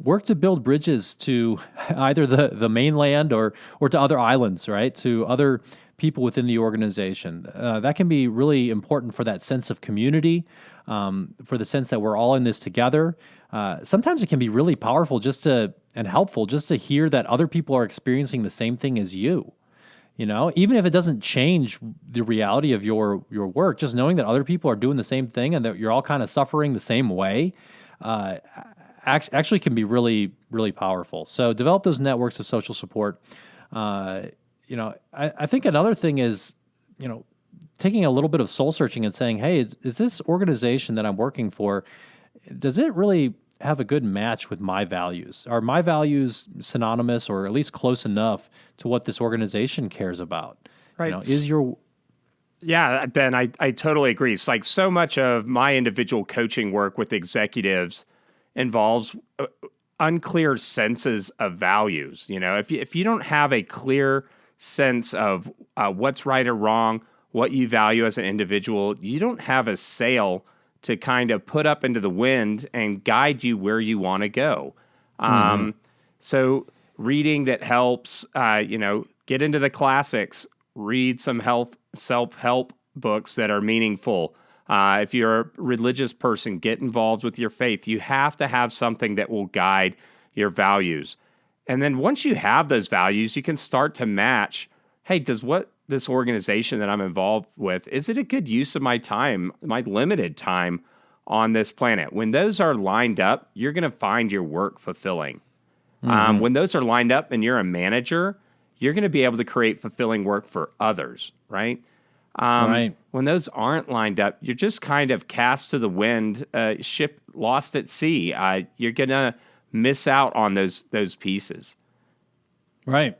work to build bridges to either the mainland or to other islands, right? To other people within the organization. That can be really important for that sense of community, for the sense that we're all in this together. Sometimes it can be really powerful and helpful just to hear that other people are experiencing the same thing as you. Even if it doesn't change the reality of your work, just knowing that other people are doing the same thing and that you're all kind of suffering the same way, actually can be really, really powerful. So develop those networks of social support. I think another thing is, taking a little bit of soul searching and saying, hey, is this organization that I'm working for, does it really have a good match with my values? Are my values synonymous or at least close enough to what this organization cares about? Right. Yeah, Ben, I totally agree. It's like so much of my individual coaching work with executives involves unclear senses of values. If you don't have a clear sense of what's right or wrong, what you value as an individual, you don't have a sail to kind of put up into the wind and guide you where you want to go. So reading that helps, get into the classics, read some self-help books that are meaningful. If you're a religious person, get involved with your faith. You have to have something that will guide your values. And then once you have those values, you can start to match, hey, does what this organization that I'm involved with, is it a good use of my time, my limited time on this planet? When those are lined up, you're going to find your work fulfilling. When those are lined up and you're a manager, you're going to be able to create fulfilling work for others, right? Right. When those aren't lined up, you're just kind of cast to the wind, ship lost at sea. You're going to miss out on those pieces. Right.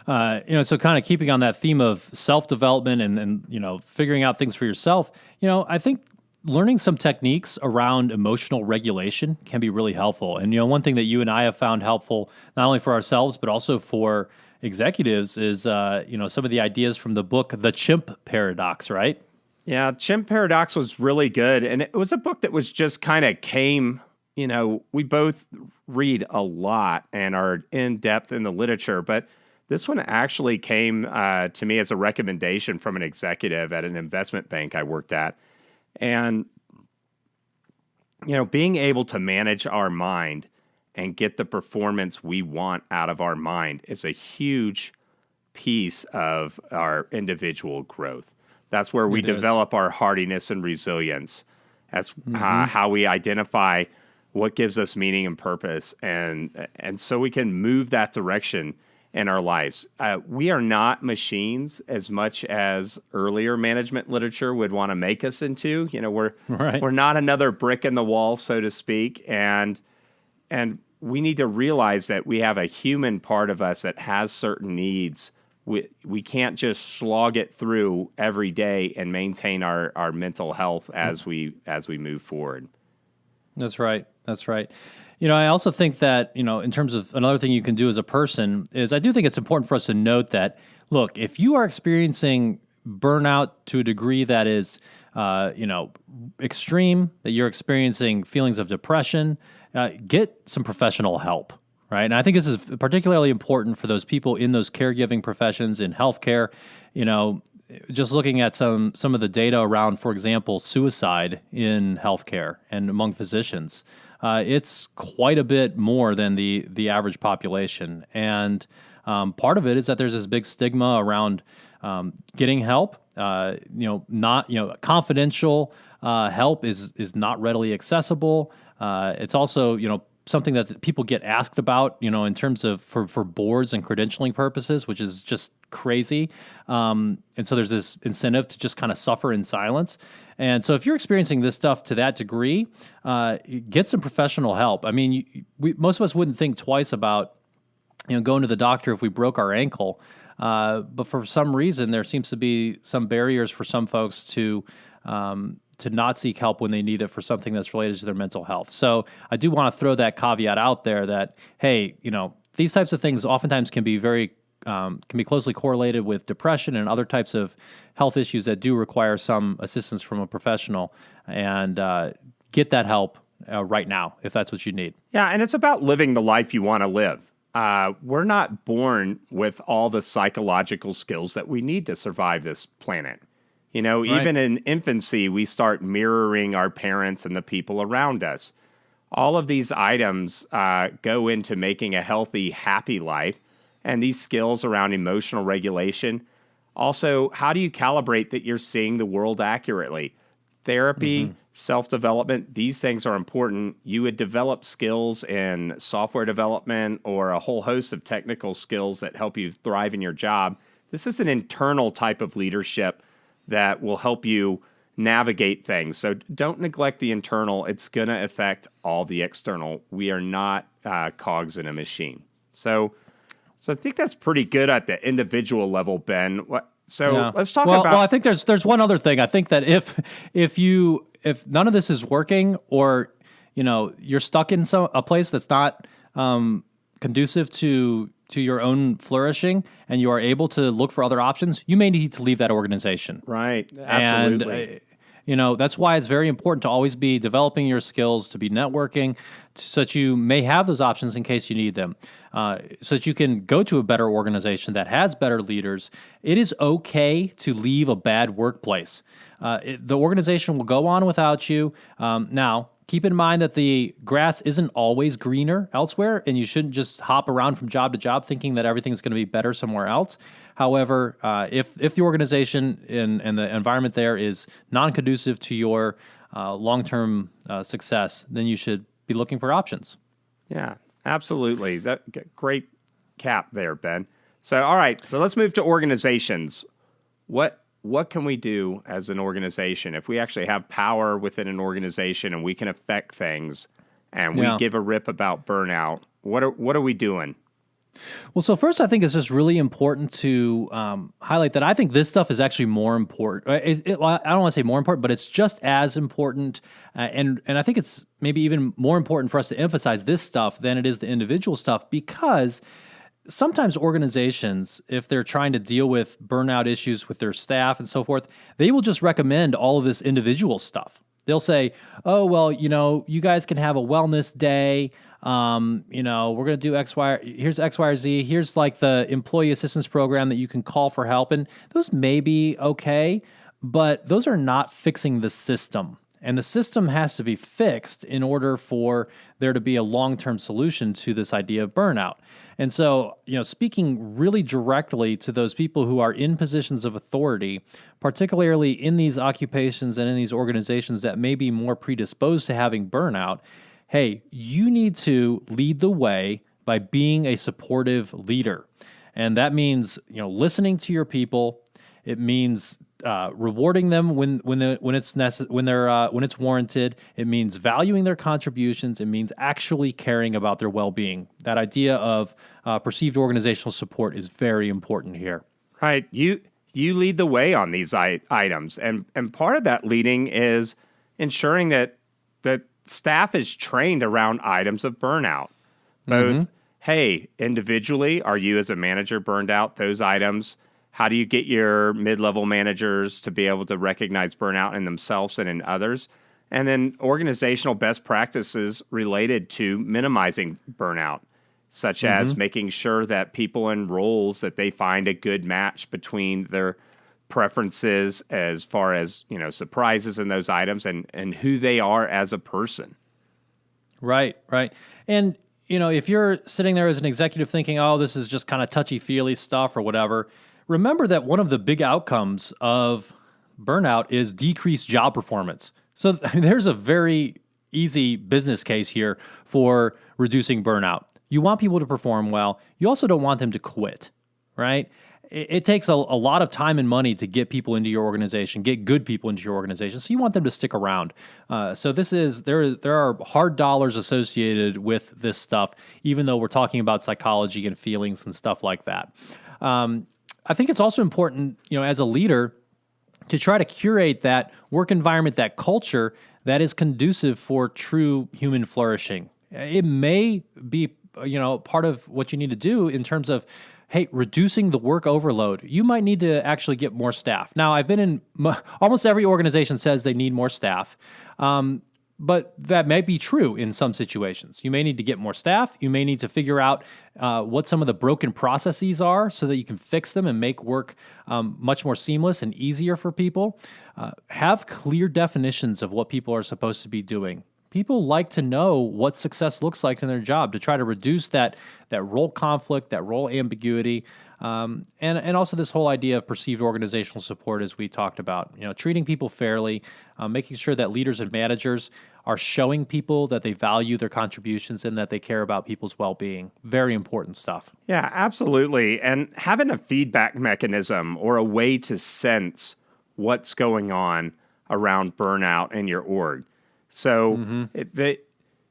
So kind of keeping on that theme of self-development and figuring out things for yourself, I think learning some techniques around emotional regulation can be really helpful. And, one thing that you and I have found helpful, not only for ourselves, but also for executives is, some of the ideas from the book, The Chimp Paradox, right? Yeah, Chimp Paradox was really good. And it was a book that was just kind of came, we both read a lot and are in depth in the literature, but this one actually came to me as a recommendation from an executive at an investment bank I worked at. And, being able to manage our mind and get the performance we want out of our mind is a huge piece of our individual growth. That's where we develop our hardiness and resilience. That's how we identify what gives us meaning and purpose, and so we can move that direction in our lives. We are not machines as much as earlier management literature would want to make us into. We're not another brick in the wall, so to speak, and we need to realize that we have a human part of us that has certain needs. We can't just slog it through every day and maintain our mental health as we move forward. That's right. I also think that, in terms of another thing you can do as a person is I do think it's important for us to note that, look, if you are experiencing burnout to a degree that is, extreme, that you're experiencing feelings of depression, get some professional help, right? And I think this is particularly important for those people in those caregiving professions in healthcare. Just looking at some of the data around, for example, suicide in healthcare and among physicians, it's quite a bit more than the average population. And part of it is that there's this big stigma around getting help. Confidential help is not readily accessible. It's also, something that people get asked about, in terms of for boards and credentialing purposes, which is just crazy. And so there's this incentive to just kind of suffer in silence. And so if you're experiencing this stuff to that degree, get some professional help. I mean, most of us wouldn't think twice about, going to the doctor if we broke our ankle. But for some reason, there seems to be some barriers for some folks to not seek help when they need it for something that's related to their mental health. So I do want to throw that caveat out there that, hey, these types of things oftentimes can be can be closely correlated with depression and other types of health issues that do require some assistance from a professional, and get that help right now if that's what you need. Yeah, and it's about living the life you want to live. We're not born with all the psychological skills that we need to survive this planet. Right. Even in infancy, we start mirroring our parents and the people around us. All of these items go into making a healthy, happy life, and these skills around emotional regulation. Also, how do you calibrate that you're seeing the world accurately? Therapy, self-development, these things are important. You would develop skills in software development or a whole host of technical skills that help you thrive in your job. This is an internal type of leadership that will help you navigate things. So don't neglect the internal. It's going to affect all the external. We are not cogs in a machine. So I think that's pretty good at the individual level, Ben. Let's talk about... Well, I think there's one other thing. I think that if none of this is working, or you're stuck in a place that's not conducive to your own flourishing, and you are able to look for other options, you may need to leave that organization. Right. Absolutely. And, that's why it's very important to always be developing your skills, to be networking, so that you may have those options in case you need them, so that you can go to a better organization that has better leaders. It is okay to leave a bad workplace. The organization will go on without you. Now, keep in mind that the grass isn't always greener elsewhere, and you shouldn't just hop around from job to job thinking that everything's going to be better somewhere else. However, if the organization and the environment there is non-conducive to your long-term success, then you should be looking for options. Yeah, absolutely. Great cap there, Ben. So, all right. So let's move to organizations. What can we do as an organization if we actually have power within an organization and we can affect things, and we give a rip about burnout? What are we doing? Well, so first, I think it's just really important to highlight that I think this stuff is actually more important. I don't want to say more important, but it's just as important. And I think it's maybe even more important for us to emphasize this stuff than it is the individual stuff, because sometimes organizations, if they're trying to deal with burnout issues with their staff and so forth, they will just recommend all of this individual stuff. They'll say, oh, well, you guys can have a wellness day. We're going to do X, Y, here's X, Y, or Z. Here's like the employee assistance program that you can call for help. And those may be okay, but those are not fixing the system. And the system has to be fixed in order for there to be a long-term solution to this idea of burnout. And so, speaking really directly to those people who are in positions of authority, particularly in these occupations and in these organizations that may be more predisposed to having burnout, hey, you need to lead the way by being a supportive leader. And that means, listening to your people. It means rewarding them when it's warranted. It means valuing their contributions. It means actually caring about their well-being. That idea of perceived organizational support is very important here. Right. You lead the way on these items, and part of that leading is ensuring that staff is trained around items of burnout. Both, hey, individually, are you as a manager burned out? Those items. How do you get your mid-level managers to be able to recognize burnout in themselves and in others? And then organizational best practices related to minimizing burnout, such as making sure that people in roles that they find a good match between their preferences as far as, surprises in those items and who they are as a person. Right. And, if you're sitting there as an executive thinking, oh, this is just kind of touchy-feely stuff or whatever, remember that one of the big outcomes of burnout is decreased job performance. So there's a very easy business case here for reducing burnout. You want people to perform well. You also don't want them to quit, right? It takes a lot of time and money to get people into your organization, get good people into your organization. So you want them to stick around. So there are hard dollars associated with this stuff, even though we're talking about psychology and feelings and stuff like that. I think it's also important, as a leader, to try to curate that work environment, that culture that is conducive for true human flourishing. It may be, part of what you need to do in terms of, hey, reducing the work overload. You might need to actually get more staff. Now, I've been in almost every organization says they need more staff. But that may be true in some situations. You may need to get more staff. You may need to figure out what some of the broken processes are so that you can fix them and make work much more seamless and easier for people. Have clear definitions of what people are supposed to be doing. People like to know what success looks like in their job to try to reduce that role conflict, that role ambiguity, and also this whole idea of perceived organizational support, as we talked about. Treating people fairly, making sure that leaders and managers are showing people that they value their contributions and that they care about people's well-being. Very important stuff. Yeah, absolutely. And having a feedback mechanism or a way to sense what's going on around burnout in your org. So,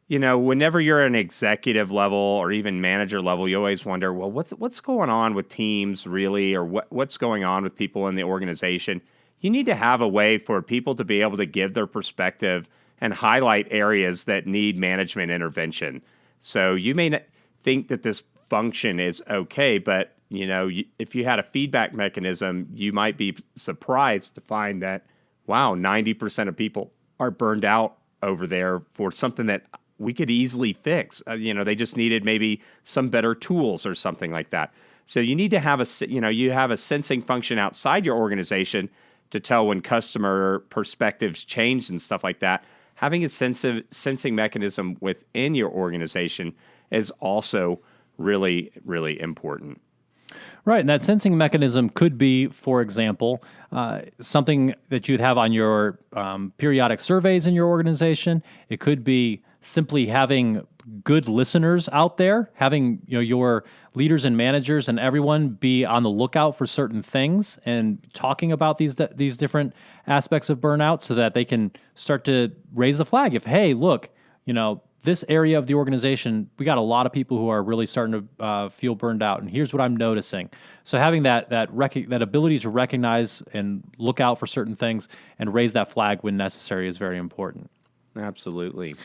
whenever you're an executive level or even manager level, you always wonder, well, what's going on with teams really, or what's going on with people in the organization? You need to have a way for people to be able to give their perspective and highlight areas that need management intervention. So you may not think that this function is okay, but if you had a feedback mechanism, you might be surprised to find that, wow, 90% of people are burned out over there for something that we could easily fix. They just needed maybe some better tools or something like that. So you need to have you have a sensing function outside your organization to tell when customer perspectives change and stuff like that. Having a sensing mechanism within your organization is also really, really important. Right, and that sensing mechanism could be, for example, something that you'd have on your periodic surveys in your organization. It could be simply having good listeners out there, having your leaders and managers and everyone be on the lookout for certain things and talking about these different aspects of burnout so that they can start to raise the flag. If, hey, look, this area of the organization, we got a lot of people who are really starting to feel burned out, and here's what I'm noticing. So having that ability to recognize and look out for certain things and raise that flag when necessary is very important. Absolutely.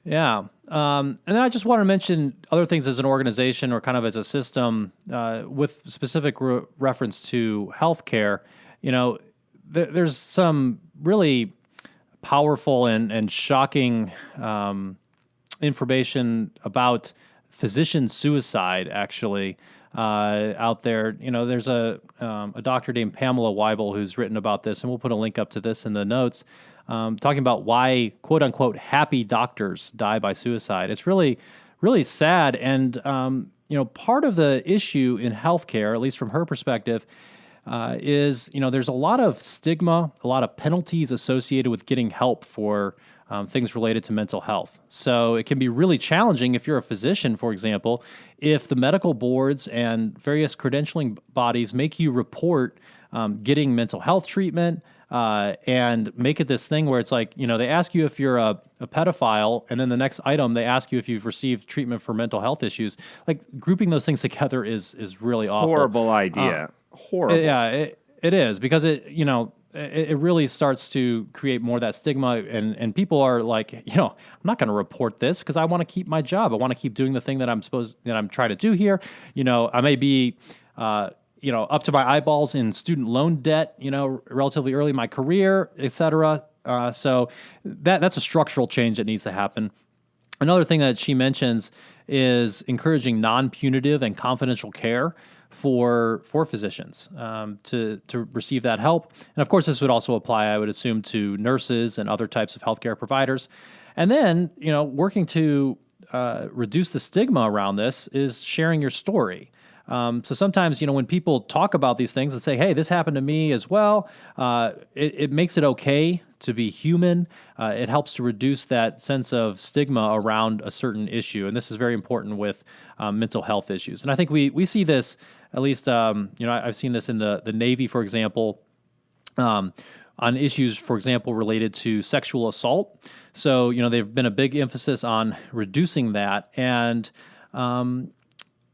Yeah. And then I just want to mention other things as an organization or kind of as a system with specific reference to healthcare. There's some really powerful and shocking information about physician suicide, actually, out there. There's a doctor named Pamela Weibel who's written about this, and we'll put a link up to this in the notes, talking about why, quote unquote, happy doctors die by suicide. It's really, really sad. And, part of the issue in healthcare, at least from her perspective, is, there's a lot of stigma, a lot of penalties associated with getting help for things related to mental health. So it can be really challenging if you're a physician, for example, if the medical boards and various credentialing bodies make you report getting mental health treatment, and make it this thing where it's like, they ask you if you're a pedophile, and then the next item they ask you if you've received treatment for mental health issues. Like, grouping those things together is really awful. Horrible idea. Horrible. Yeah, it is, because it really starts to create more of that stigma, and people are like, I'm not going to report this because I want to keep my job. I want to keep doing the thing that I'm trying to do here. I may be, up to my eyeballs in student loan debt, relatively early in my career, et cetera. So that's a structural change that needs to happen. Another thing that she mentions is encouraging non-punitive and confidential care for physicians to receive that help. And of course, this would also apply, I would assume, to nurses and other types of healthcare providers. And then, working to reduce the stigma around this is sharing your story. So sometimes, when people talk about these things and say, hey, this happened to me as well, it makes it okay to be human. It helps to reduce that sense of stigma around a certain issue. And this is very important with mental health issues. And I think we see this, at least, I've seen this in the Navy, for example, on issues, for example, related to sexual assault. So, there's been a big emphasis on reducing that. And,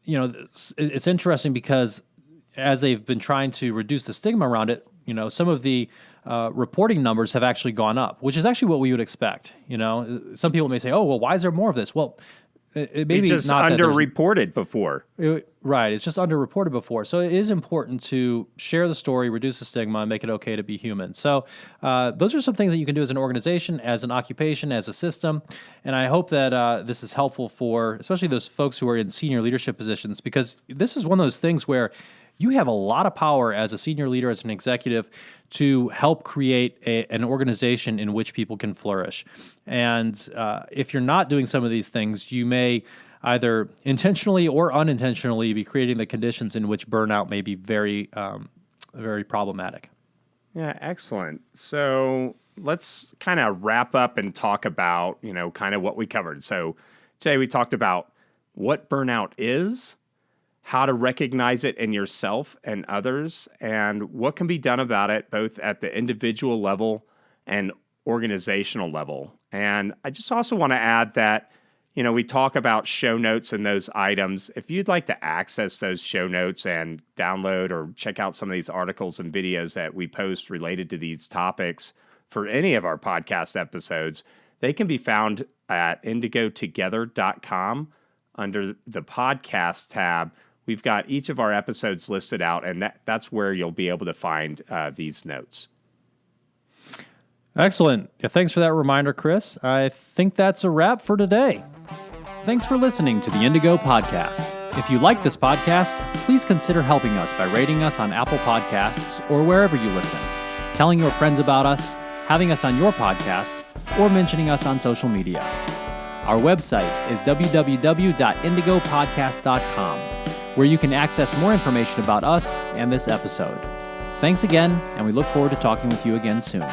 it's interesting because as they've been trying to reduce the stigma around it, some of the reporting numbers have actually gone up, which is actually what we would expect. Some people may say, oh, well, why is there more of this? Well, it may be just not underreported before. Right. It's just underreported before. So it is important to share the story, reduce the stigma, and make it okay to be human. So those are some things that you can do as an organization, as an occupation, as a system. And I hope that this is helpful for especially those folks who are in senior leadership positions, because this is one of those things where you have a lot of power as a senior leader, as an executive, to help create an organization in which people can flourish. And if you're not doing some of these things, you may either intentionally or unintentionally be creating the conditions in which burnout may be very, very problematic. Yeah, excellent. So let's kind of wrap up and talk about, kind of what we covered. So today we talked about what burnout is, how to recognize it in yourself and others, and what can be done about it, both at the individual level and organizational level. And I just also want to add that, we talk about show notes and those items. If you'd like to access those show notes and download or check out some of these articles and videos that we post related to these topics for any of our podcast episodes, they can be found at indigotogether.com under the podcast tab. We've got each of our episodes listed out, and that's where you'll be able to find these notes. Excellent. Yeah, thanks for that reminder, Chris. I think that's a wrap for today. Thanks for listening to the Indigo Podcast. If you like this podcast, please consider helping us by rating us on Apple Podcasts or wherever you listen, telling your friends about us, having us on your podcast, or mentioning us on social media. Our website is www.indigopodcast.com, where you can access more information about us and this episode. Thanks again, and we look forward to talking with you again soon.